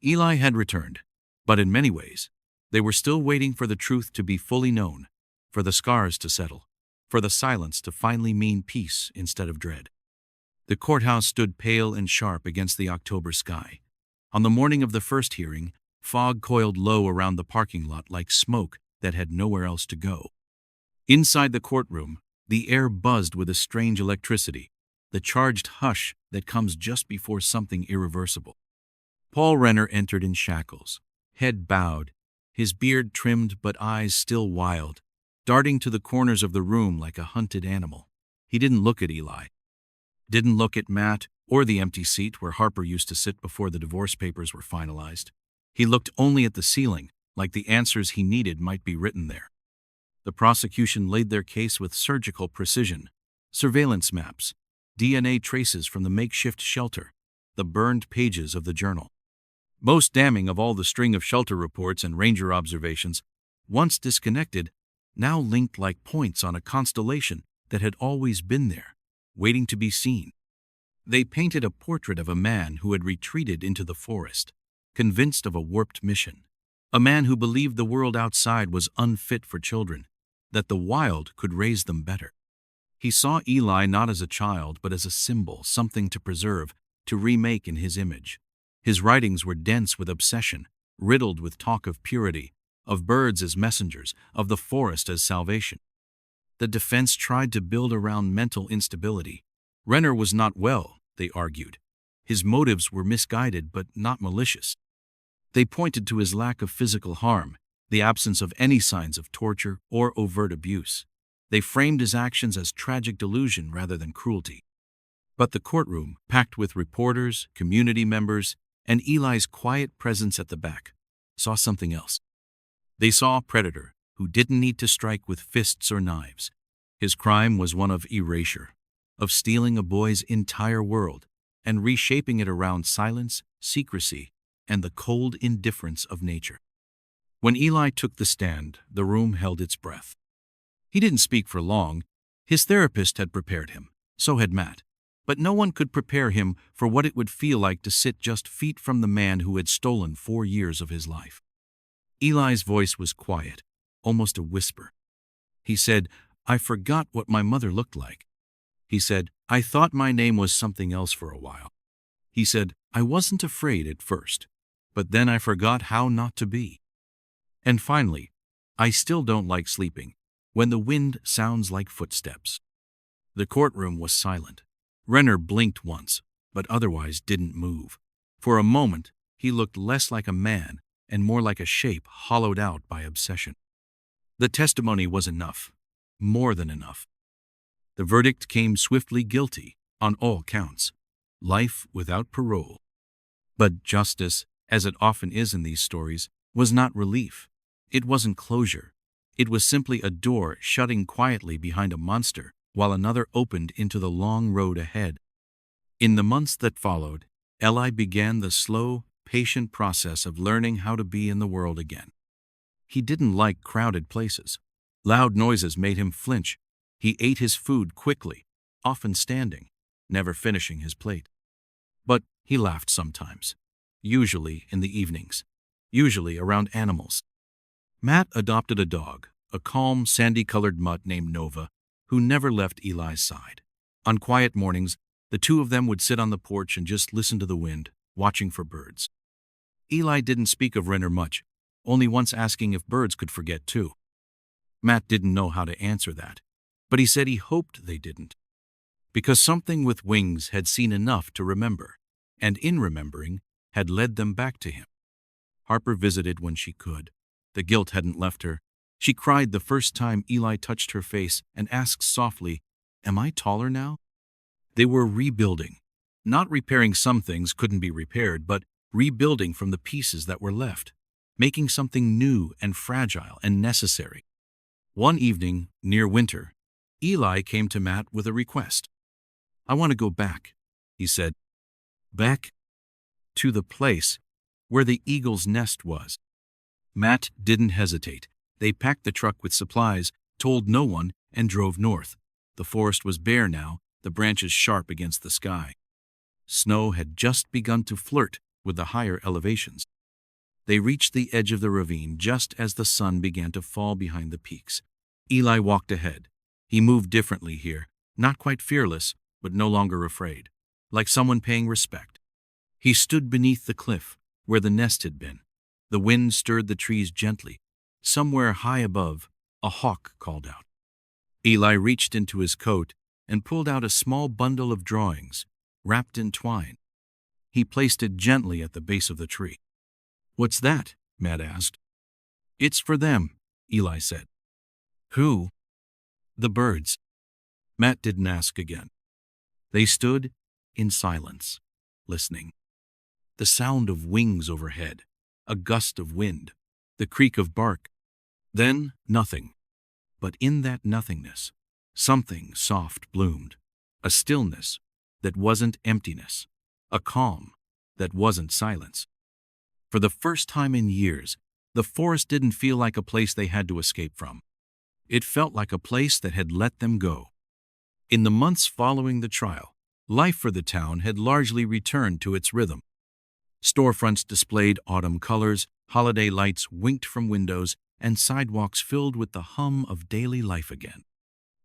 Eli had returned, but in many ways, they were still waiting for the truth to be fully known, for the scars to settle, for the silence to finally mean peace instead of dread. The courthouse stood pale and sharp against the October sky. On the morning of the first hearing, fog coiled low around the parking lot like smoke that had nowhere else to go. Inside the courtroom, the air buzzed with a strange electricity, the charged hush that comes just before something irreversible. Paul Renner entered in shackles, head bowed, his beard trimmed but eyes still wild, darting to the corners of the room like a hunted animal. He didn't look at Eli, didn't look at Matt or the empty seat where Harper used to sit before the divorce papers were finalized. He looked only at the ceiling, like the answers he needed might be written there. The prosecution laid their case with surgical precision. Surveillance maps, DNA traces from the makeshift shelter, the burned pages of the journal. Most damning of all the string of shelter reports and ranger observations, once disconnected, now linked like points on a constellation that had always been there, waiting to be seen. They painted a portrait of a man who had retreated into the forest, convinced of a warped mission. A man who believed the world outside was unfit for children, that the wild could raise them better. He saw Eli not as a child, but as a symbol, something to preserve, to remake in his image. His writings were dense with obsession, riddled with talk of purity, of birds as messengers, of the forest as salvation. The defense tried to build around mental instability. Renner was not well, they argued. His motives were misguided but not malicious. They pointed to his lack of physical harm, the absence of any signs of torture or overt abuse. They framed his actions as tragic delusion rather than cruelty. But the courtroom, packed with reporters, community members, and Eli's quiet presence at the back, saw something else. They saw a predator who didn't need to strike with fists or knives. His crime was one of erasure, of stealing a boy's entire world and reshaping it around silence, secrecy, and the cold indifference of nature. When Eli took the stand, the room held its breath. He didn't speak for long. His therapist had prepared him, so had Matt. But no one could prepare him for what it would feel like to sit just feet from the man who had stolen 4 years of his life. Eli's voice was quiet, almost a whisper. He said, "I forgot what my mother looked like." He said, "I thought my name was something else for a while." He said, "I wasn't afraid at first, but then I forgot how not to be. And finally, I still don't like sleeping when the wind sounds like footsteps." The courtroom was silent. Renner blinked once, but otherwise didn't move. For a moment, he looked less like a man and more like a shape hollowed out by obsession. The testimony was enough, more than enough. The verdict came swiftly guilty on all counts, life without parole. But justice, as it often is in these stories, was not relief. It wasn't closure. It was simply a door shutting quietly behind a monster while another opened into the long road ahead. In the months that followed, Eli began the slow, patient process of learning how to be in the world again. He didn't like crowded places. Loud noises made him flinch. He ate his food quickly, often standing, never finishing his plate. But he laughed sometimes, usually in the evenings, usually around animals. Matt adopted a dog, a calm, sandy-colored mutt named Nova, who never left Eli's side. On quiet mornings, the two of them would sit on the porch and just listen to the wind, watching for birds. Eli didn't speak of Renner much, only once asking if birds could forget too. Matt didn't know how to answer that, but he said he hoped they didn't, because something with wings had seen enough to remember, and in remembering, had led them back to him. Harper visited when she could. The guilt hadn't left her. She cried the first time Eli touched her face and asked softly, "Am I taller now?" They were rebuilding. Not repairing some things couldn't be repaired, but rebuilding from the pieces that were left, making something new and fragile and necessary. One evening, near winter, Eli came to Matt with a request. "I want to go back," he said. "Back?" "To the place where the eagle's nest was." Matt didn't hesitate. They packed the truck with supplies, told no one, and drove north. The forest was bare now, the branches sharp against the sky. Snow had just begun to flirt with the higher elevations. They reached the edge of the ravine just as the sun began to fall behind the peaks. Eli walked ahead. He moved differently here, not quite fearless, but no longer afraid, like someone paying respect. He stood beneath the cliff, where the nest had been. The wind stirred the trees gently. Somewhere high above, a hawk called out. Eli reached into his coat and pulled out a small bundle of drawings, wrapped in twine. He placed it gently at the base of the tree. "What's that?" Matt asked. "It's for them," Eli said. "Who?" "The birds." Matt didn't ask again. They stood in silence, listening. The sound of wings overhead, a gust of wind, the creak of bark. Then nothing. But in that nothingness, something soft bloomed, a stillness that wasn't emptiness, a calm that wasn't silence. For the first time in years, the forest didn't feel like a place they had to escape from. It felt like a place that had let them go. In the months following the trial, life for the town had largely returned to its rhythm. Storefronts displayed autumn colors, holiday lights winked from windows, and sidewalks filled with the hum of daily life again.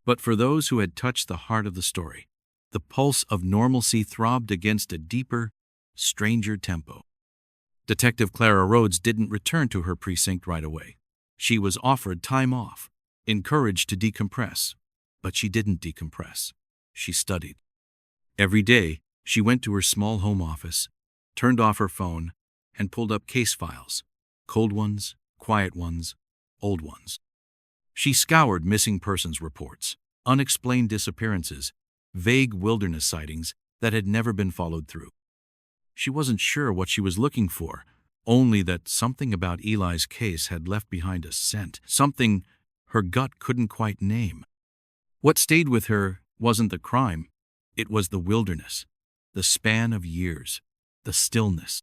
But for those who had touched the heart of the story, the pulse of normalcy throbbed against a deeper, stranger tempo. Detective Clara Rhodes didn't return to her precinct right away. She was offered time off, encouraged to decompress. But she didn't decompress. She studied. Every day, she went to her small home office, turned off her phone, and pulled up case files, cold ones, quiet ones, old ones. She scoured missing persons reports, unexplained disappearances, vague wilderness sightings that had never been followed through. She wasn't sure what she was looking for, only that something about Eli's case had left behind a scent, something her gut couldn't quite name. What stayed with her wasn't the crime, it was the wilderness, the span of years, the stillness.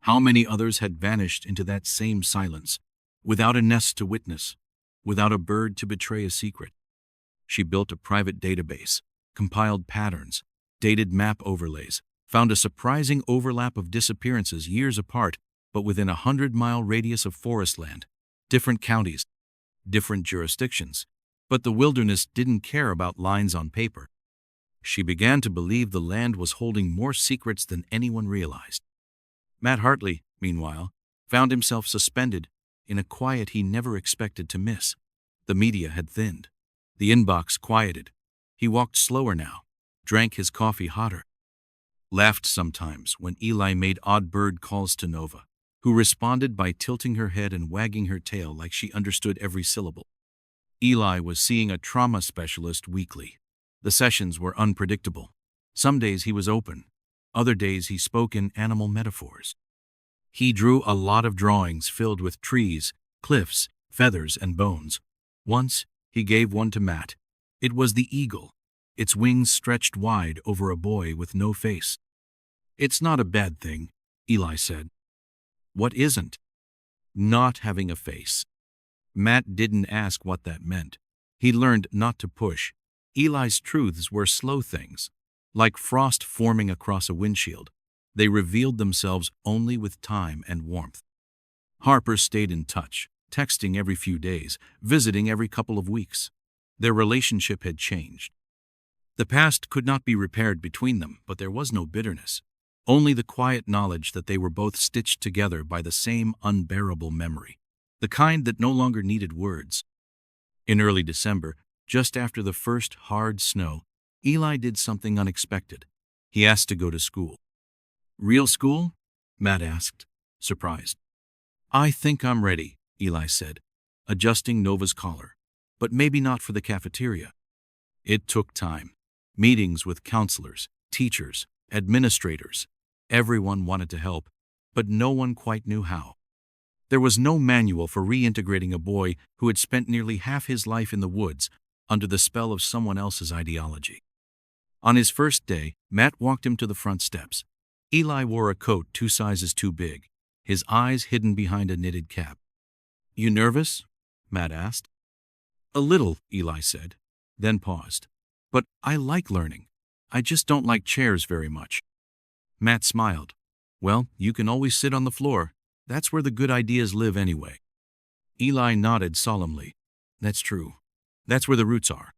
How many others had vanished into that same silence, without a nest to witness, without a bird to betray a secret? She built a private database, compiled patterns, dated map overlays, found a surprising overlap of disappearances years apart, but within a 100-mile radius of forest land, different counties, different jurisdictions. But the wilderness didn't care about lines on paper. She began to believe the land was holding more secrets than anyone realized. Matt Hartley, meanwhile, found himself suspended in a quiet he never expected to miss. The media had thinned. The inbox quieted. He walked slower now, drank his coffee hotter. Laughed sometimes when Eli made odd bird calls to Nova, who responded by tilting her head and wagging her tail like she understood every syllable. Eli was seeing a trauma specialist weekly. The sessions were unpredictable. Some days he was open. Other days he spoke in animal metaphors. He drew a lot of drawings filled with trees, cliffs, feathers, and bones. Once, he gave one to Matt. It was the eagle, its wings stretched wide over a boy with no face. "It's not a bad thing," Eli said. "What isn't?" "Not having a face." Matt didn't ask what that meant. He learned not to push. Eli's truths were slow things, like frost forming across a windshield. They revealed themselves only with time and warmth. Harper stayed in touch, texting every few days, visiting every couple of weeks. Their relationship had changed. The past could not be repaired between them, but there was no bitterness. Only the quiet knowledge that they were both stitched together by the same unbearable memory, the kind that no longer needed words. In early December, just after the first hard snow, Eli did something unexpected. He asked to go to school. "Real school?" Matt asked, surprised. "I think I'm ready," Eli said, adjusting Nova's collar. "But maybe not for the cafeteria." It took time. Meetings with counselors, teachers, administrators. Everyone wanted to help, but no one quite knew how. There was no manual for reintegrating a boy who had spent nearly half his life in the woods under the spell of someone else's ideology. On his first day, Matt walked him to the front steps. Eli wore a coat 2 sizes too big, his eyes hidden behind a knitted cap. "You nervous?" Matt asked. "A little," Eli said, then paused. "But I like learning. I just don't like chairs very much." Matt smiled. "Well, you can always sit on the floor. That's where the good ideas live anyway." Eli nodded solemnly. "That's true. That's where the roots are."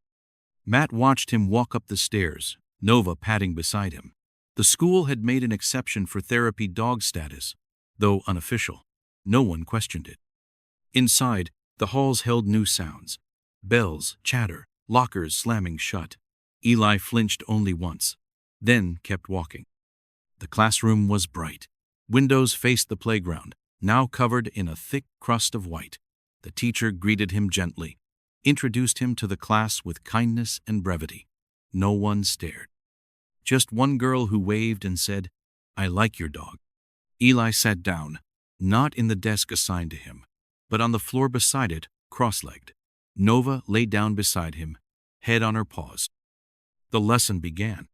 Matt watched him walk up the stairs, Nova padding beside him. The school had made an exception for therapy dog status, though unofficial. No one questioned it. Inside, the halls held new sounds. Bells, chatter, lockers slamming shut. Eli flinched only once, then kept walking. The classroom was bright. Windows faced the playground, now covered in a thick crust of white. The teacher greeted him gently, introduced him to the class with kindness and brevity. No one stared. Just one girl who waved and said, "I like your dog." Eli sat down, not in the desk assigned to him, but on the floor beside it, cross-legged. Nova lay down beside him, head on her paws. The lesson began.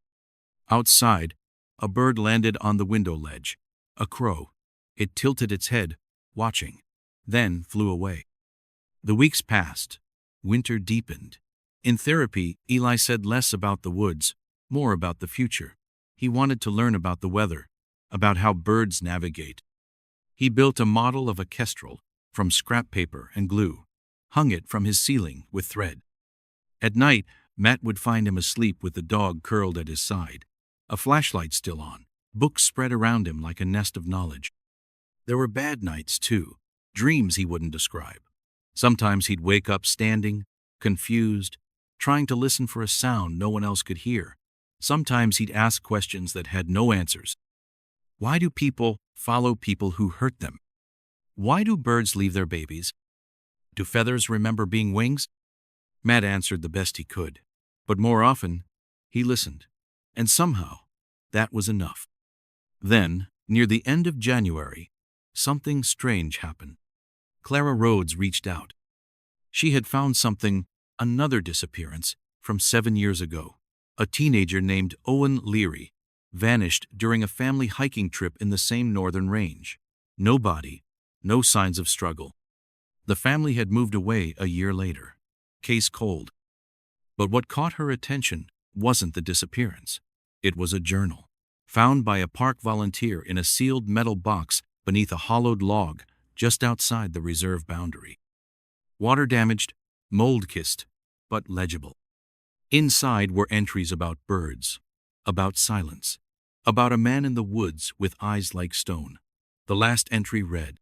Outside, a bird landed on the window ledge. A crow. It tilted its head, watching, then flew away. The weeks passed. Winter deepened. In therapy, Eli said less about the woods, more about the future. He wanted to learn about the weather, about how birds navigate. He built a model of a kestrel from scrap paper and glue, hung it from his ceiling with thread. At night, Matt would find him asleep with the dog curled at his side, a flashlight still on, books spread around him like a nest of knowledge. There were bad nights, too, dreams he wouldn't describe. Sometimes he'd wake up standing, confused, trying to listen for a sound no one else could hear. Sometimes he'd ask questions that had no answers. Why do people follow people who hurt them? Why do birds leave their babies? Do feathers remember being wings? Matt answered the best he could, but more often, he listened. And somehow, that was enough. Then, near the end of January, something strange happened. Clara Rhodes reached out. She had found something, another disappearance, from 7 years ago. A teenager named Owen Leary vanished during a family hiking trip in the same northern range. No body, no signs of struggle. The family had moved away a year later. Case cold. But what caught her attention wasn't the disappearance. It was a journal, found by a park volunteer in a sealed metal box beneath a hollowed log just outside the reserve boundary. Water damaged, mold kissed, but legible. Inside were entries about birds, about silence, about a man in the woods with eyes like stone. The last entry read,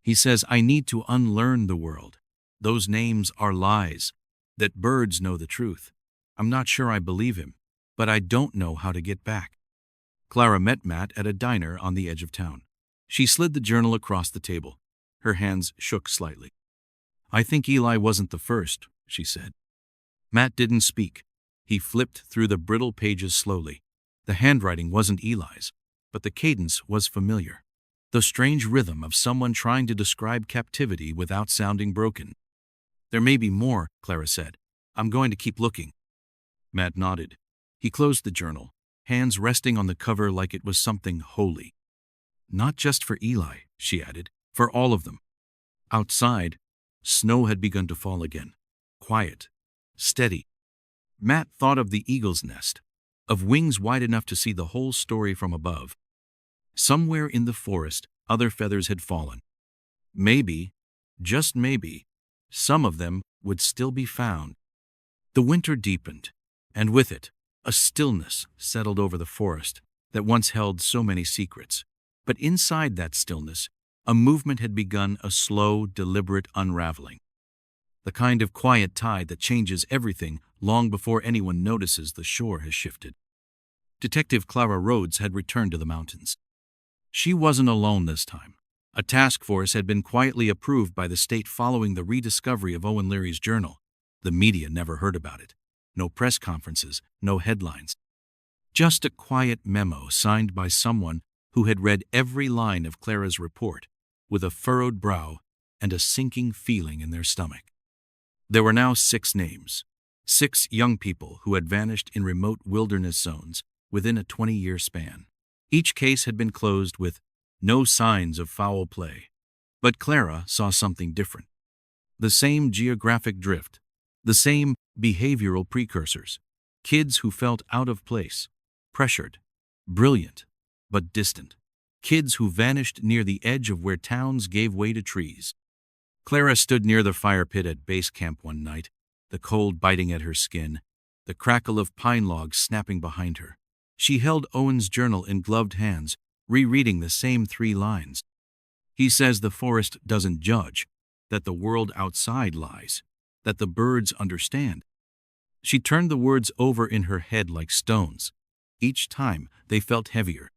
"He says I need to unlearn the world. Those names are lies, that birds know the truth. I'm not sure I believe him, but I don't know how to get back." Clara met Matt at a diner on the edge of town. She slid the journal across the table. Her hands shook slightly. "I think Eli wasn't the first," she said. Matt didn't speak. He flipped through the brittle pages slowly. The handwriting wasn't Eli's, but the cadence was familiar. The strange rhythm of someone trying to describe captivity without sounding broken. "There may be more," Clara said. "I'm going to keep looking." Matt nodded. He closed the journal, hands resting on the cover like it was something holy. "Not just for Eli," she added, "for all of them." Outside, snow had begun to fall again. Quiet, steady. Matt thought of the eagle's nest, of wings wide enough to see the whole story from above. Somewhere in the forest, other feathers had fallen. Maybe, just maybe, some of them would still be found. The winter deepened, and with it, a stillness settled over the forest that once held so many secrets. But inside that stillness, a movement had begun, a slow, deliberate unraveling. The kind of quiet tide that changes everything long before anyone notices the shore has shifted. Detective Clara Rhodes had returned to the mountains. She wasn't alone this time. A task force had been quietly approved by the state following the rediscovery of Owen Leary's journal. The media never heard about it. no press conferences, no headlines. Just a quiet memo signed by someone who had read every line of Clara's report, with a furrowed brow and a sinking feeling in their stomach. There were now 6 names, 6 young people who had vanished in remote wilderness zones within a 20-year span. Each case had been closed with no signs of foul play. But Clara saw something different. The same geographic drift, the same behavioral precursors, kids who felt out of place, pressured, brilliant, but distant, kids who vanished near the edge of where towns gave way to trees. Clara stood near the fire pit at base camp one night, the cold biting at her skin, the crackle of pine logs snapping behind her. She held Owen's journal in gloved hands, rereading the same 3 lines. He says the forest doesn't judge, that the world outside lies, that the birds understand. She turned the words over in her head like stones. Each time, they felt heavier.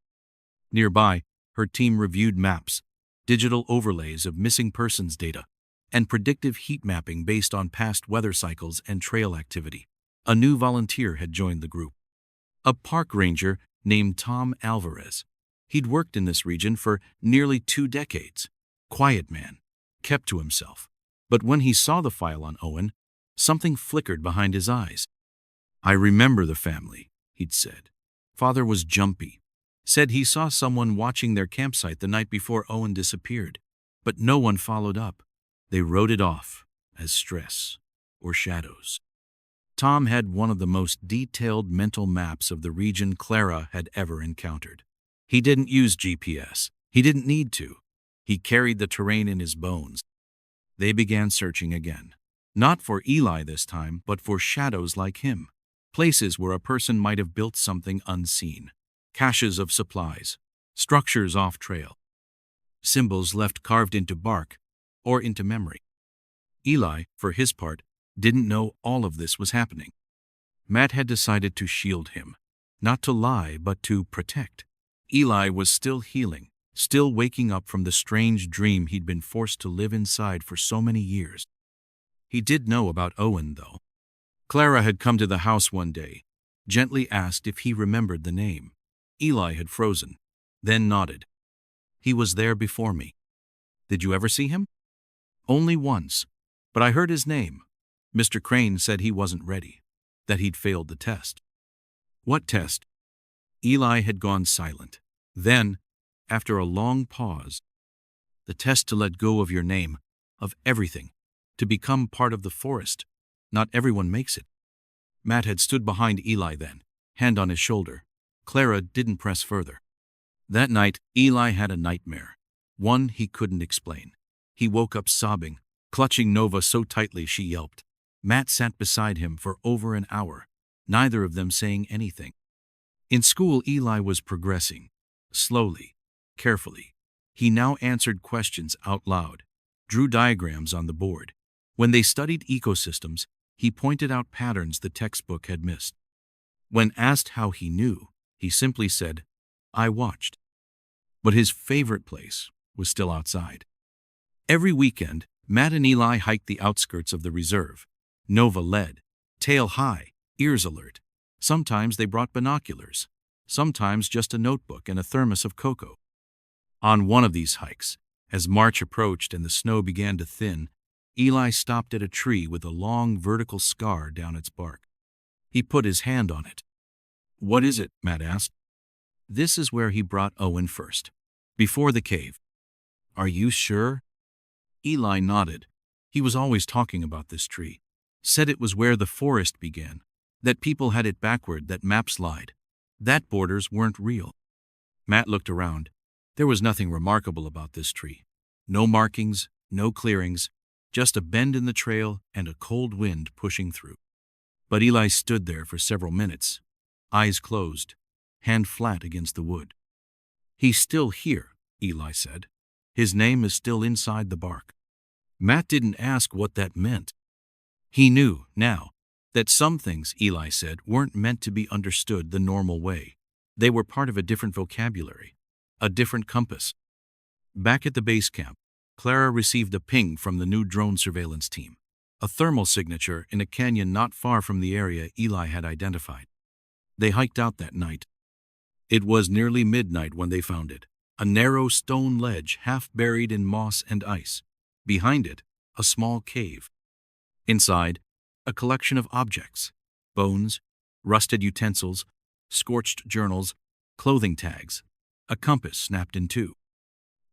Nearby, her team reviewed maps, digital overlays of missing persons data, and predictive heat mapping based on past weather cycles and trail activity. A new volunteer had joined the group. A park ranger named Tom Alvarez. He'd worked in this region for nearly 2 decades. Quiet man, kept to himself. But when he saw the file on Owen, something flickered behind his eyes. "I remember the family," he'd said. "Father was jumpy. Said he saw someone watching their campsite the night before Owen disappeared. But no one followed up. They wrote it off as stress or shadows." Tom had one of the most detailed mental maps of the region Clara had ever encountered. He didn't use GPS. He didn't need to. He carried the terrain in his bones. They began searching again. Not for Eli this time, but for shadows like him. Places where a person might have built something unseen. Caches of supplies. Structures off trail. Symbols left carved into bark or into memory. Eli, for his part, didn't know all of this was happening. Matt had decided to shield him. Not to lie, but to protect. Eli was still healing, still waking up from the strange dream he'd been forced to live inside for so many years. He did know about Owen, though. Clara had come to the house one day, gently asked if he remembered the name. Eli had frozen, then nodded. "He was there before me." "Did you ever see him?" "Only once, but I heard his name. Mr. Crane said he wasn't ready, that he'd failed the test." "What test?" Eli had gone silent. Then, after a long pause, "The test to let go of your name, of everything, to become part of the forest. Not everyone makes it." Matt had stood behind Eli then, hand on his shoulder. Clara didn't press further. That night, Eli had a nightmare, one he couldn't explain. He woke up sobbing, clutching Nova so tightly she yelped. Matt sat beside him for over an hour, neither of them saying anything. In school, Eli was progressing. Slowly, carefully. He now answered questions out loud, drew diagrams on the board. When they studied ecosystems, he pointed out patterns the textbook had missed. When asked how he knew, he simply said, "I watched." But his favorite place was still outside. Every weekend, Matt and Eli hiked the outskirts of the reserve. Nova led, tail high, ears alert. Sometimes they brought binoculars, sometimes just a notebook and a thermos of cocoa. On one of these hikes, as March approached and the snow began to thin, Eli stopped at a tree with a long vertical scar down its bark. He put his hand on it. "What is it?" Matt asked. "This is where he brought Owen first, before the cave." "Are you sure?" Eli nodded. He was always talking about this tree. Said it was where the forest began, that people had it backward, that maps lied, that borders weren't real. Matt looked around. There was nothing remarkable about this tree. No markings, no clearings, just a bend in the trail and a cold wind pushing through. But Eli stood there for several minutes, eyes closed, hand flat against the wood. "He's still here," Eli said. "His name is still inside the bark." Matt didn't ask what that meant. He knew, now, that some things, Eli said, weren't meant to be understood the normal way. They were part of a different vocabulary, a different compass. Back at the base camp, Clara received a ping from the new drone surveillance team. a thermal signature in a canyon not far from the area Eli had identified. They hiked out that night. It was nearly midnight when they found it, a narrow stone ledge half buried in moss and ice. Behind it, a small cave. Inside, a collection of objects: bones, rusted utensils, scorched journals, clothing tags, a compass snapped in two.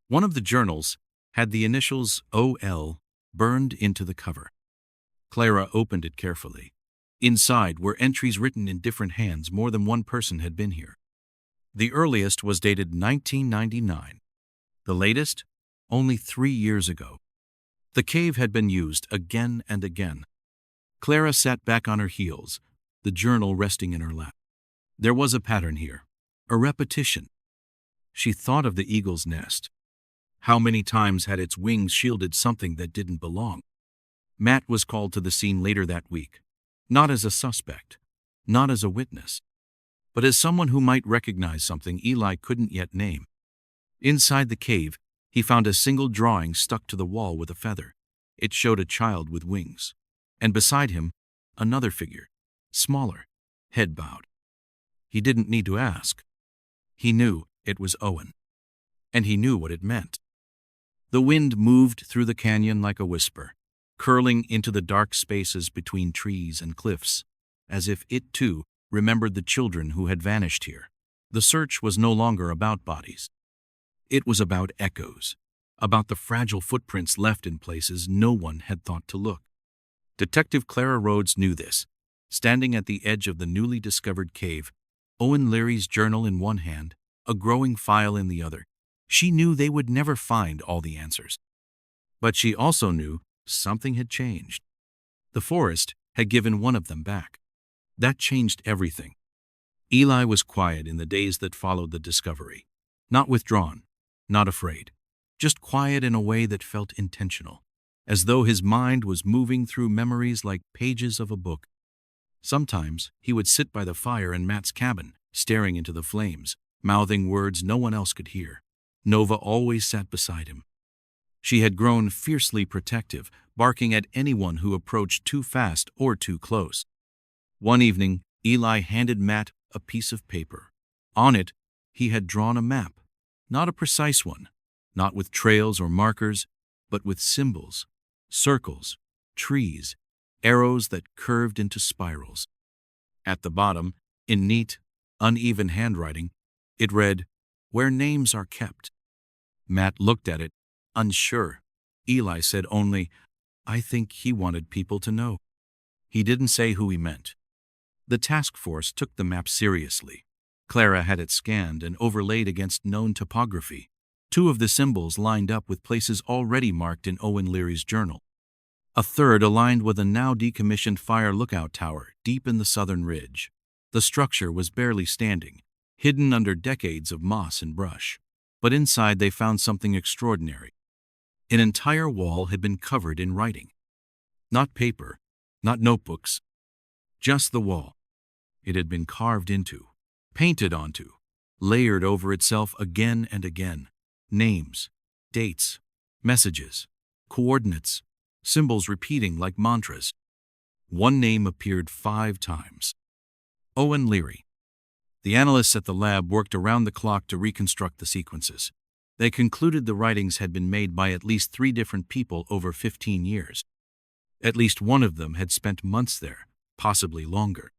One of the journals had the initials OL burned into the cover. Clara opened it carefully. Inside were entries written in different hands. More than one person had been here. The earliest was dated 1999. The latest, only 3 years ago. The cave had been used again and again. Clara sat back on her heels, the journal resting in her lap. There was a pattern here, a repetition. She thought of the eagle's nest. How many times had its wings shielded something that didn't belong? Matt was called to the scene later that week, not as a suspect, not as a witness, but as someone who might recognize something Eli couldn't yet name. Inside the cave, he found a single drawing stuck to the wall with a feather. It showed a child with wings, and beside him, another figure, smaller, head bowed. He didn't need to ask. He knew it was Owen, and he knew what it meant. The wind moved through the canyon like a whisper, curling into the dark spaces between trees and cliffs, as if it too remembered the children who had vanished here. The search was no longer about bodies. It was about echoes, about the fragile footprints left in places no one had thought to look. Detective Clara Rhodes knew this. Standing at the edge of the newly discovered cave, Owen Leary's journal in one hand, a growing file in the other, she knew they would never find all the answers. But she also knew something had changed. The forest had given one of them back. That changed everything. Eli was quiet in the days that followed the discovery. Not withdrawn, not afraid, just quiet in a way that felt intentional, as though his mind was moving through memories like pages of a book. Sometimes he would sit by the fire in Matt's cabin, staring into the flames, mouthing words no one else could hear. Nova always sat beside him. She had grown fiercely protective, barking at anyone who approached too fast or too close. One evening, Eli handed Matt a piece of paper. On it, he had drawn a map, not a precise one, not with trails or markers, but with symbols, circles, trees, arrows that curved into spirals. At the bottom, in neat, uneven handwriting, it read, "Where names are kept." Matt looked at it, unsure. Eli said only, "I think he wanted people to know." He didn't say who he meant. The task force took the map seriously. Clara had it scanned and overlaid against known topography. 2 of the symbols lined up with places already marked in Owen Leary's journal. A third aligned with a now decommissioned fire lookout tower deep in the southern ridge. The structure was barely standing, hidden under decades of moss and brush. But inside they found something extraordinary. An entire wall had been covered in writing. Not paper, not notebooks, just the wall. It had been carved into, painted onto, layered over itself again and again. Names, dates, messages, coordinates, symbols repeating like mantras. One name appeared 5 times. Owen Leary. The analysts at the lab worked around the clock to reconstruct the sequences. They concluded the writings had been made by at least 3 different people over 15 years. At least one of them had spent months there, possibly longer.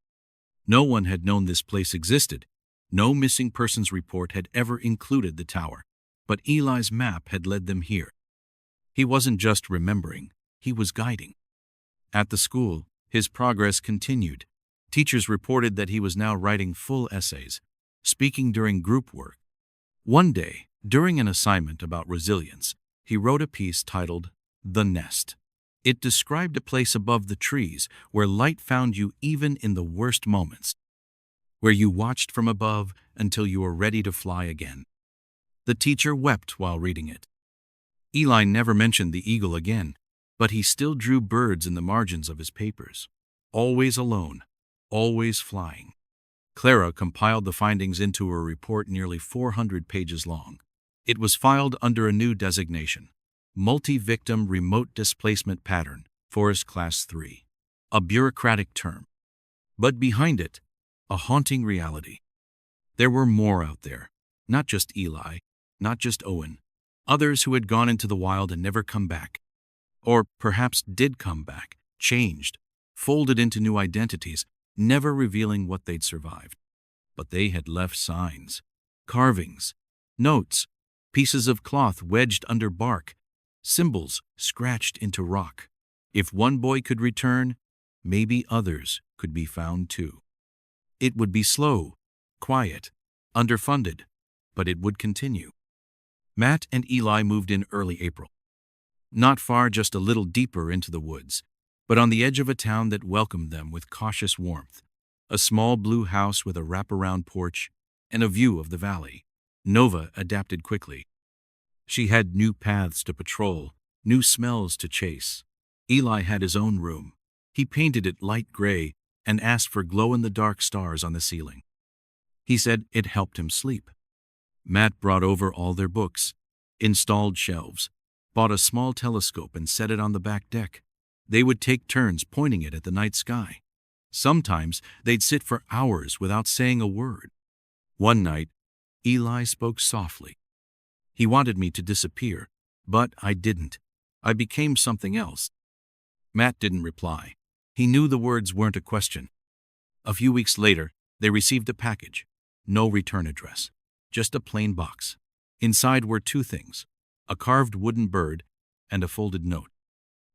No one had known this place existed. No missing persons report had ever included the tower. But Eli's map had led them here. He wasn't just remembering, he was guiding. At the school, his progress continued. Teachers reported that he was now writing full essays, speaking during group work. One day, during an assignment about resilience, he wrote a piece titled "The Nest." It described a place above the trees where light found you even in the worst moments, where you watched from above until you were ready to fly again. The teacher wept while reading it. Eli never mentioned the eagle again, but he still drew birds in the margins of his papers. Always alone, always flying. Clara compiled the findings into a report nearly 400 pages long. It was filed under a new designation, Multi-Victim Remote Displacement Pattern, Forest Class 3. A bureaucratic term. But behind it, a haunting reality. There were more out there. Not just Eli, not just Owen. Others who had gone into the wild and never come back. Or perhaps did come back, changed, folded into new identities, never revealing what they'd survived. But they had left signs, carvings, notes, pieces of cloth wedged under bark, symbols scratched into rock. If one boy could return, maybe others could be found too. It would be slow, quiet, underfunded, but it would continue. Matt and Eli moved in early April. Not far, just a little deeper into the woods, but on the edge of a town that welcomed them with cautious warmth. A small blue house with a wraparound porch and a view of the valley. Nova adapted quickly. She had new paths to patrol, new smells to chase. Eli had his own room. He painted it light gray and asked for glow-in-the-dark stars on the ceiling. He said it helped him sleep. Matt brought over all their books, installed shelves, bought a small telescope and set it on the back deck. They would take turns pointing it at the night sky. Sometimes they'd sit for hours without saying a word. One night, Eli spoke softly. He wanted me to disappear, but I didn't. I became something else. Matt didn't reply. He knew the words weren't a question. A few weeks later, they received a package. No return address. Just a plain box. Inside were two things: a carved wooden bird and a folded note.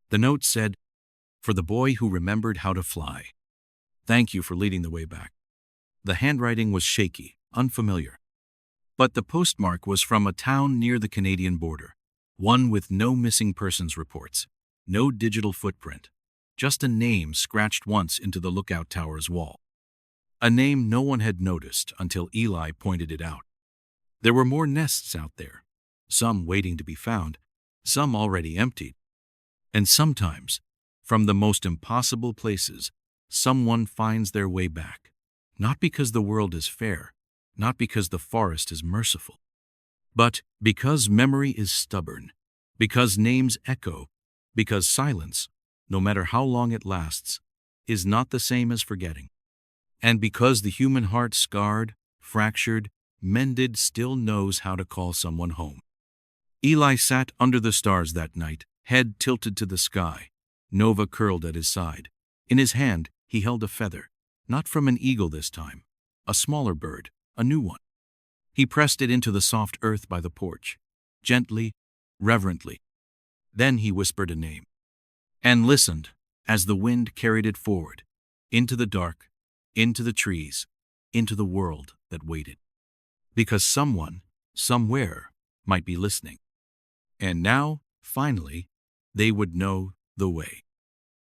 The note said, "For the boy who remembered how to fly. Thank you for leading the way back." The handwriting was shaky, unfamiliar. But the postmark was from a town near the Canadian border, one with no missing persons reports, no digital footprint, just a name scratched once into the lookout tower's wall. A name no one had noticed until Eli pointed it out. There were more nests out there, some waiting to be found, some already emptied. And sometimes, from the most impossible places, someone finds their way back, not because the world is fair, not because the forest is merciful, but because memory is stubborn, because names echo, because silence, no matter how long it lasts, is not the same as forgetting, and because the human heart, scarred, fractured, mended, still knows how to call someone home. Eli sat under the stars that night, head tilted to the sky, Nova curled at his side. In his hand, he held a feather, not from an eagle this time, a smaller bird, a new one. He pressed it into the soft earth by the porch, gently, reverently. Then he whispered a name, and listened as the wind carried it forward, into the dark, into the trees, into the world that waited. Because someone, somewhere, might be listening. And now, finally, they would know the way.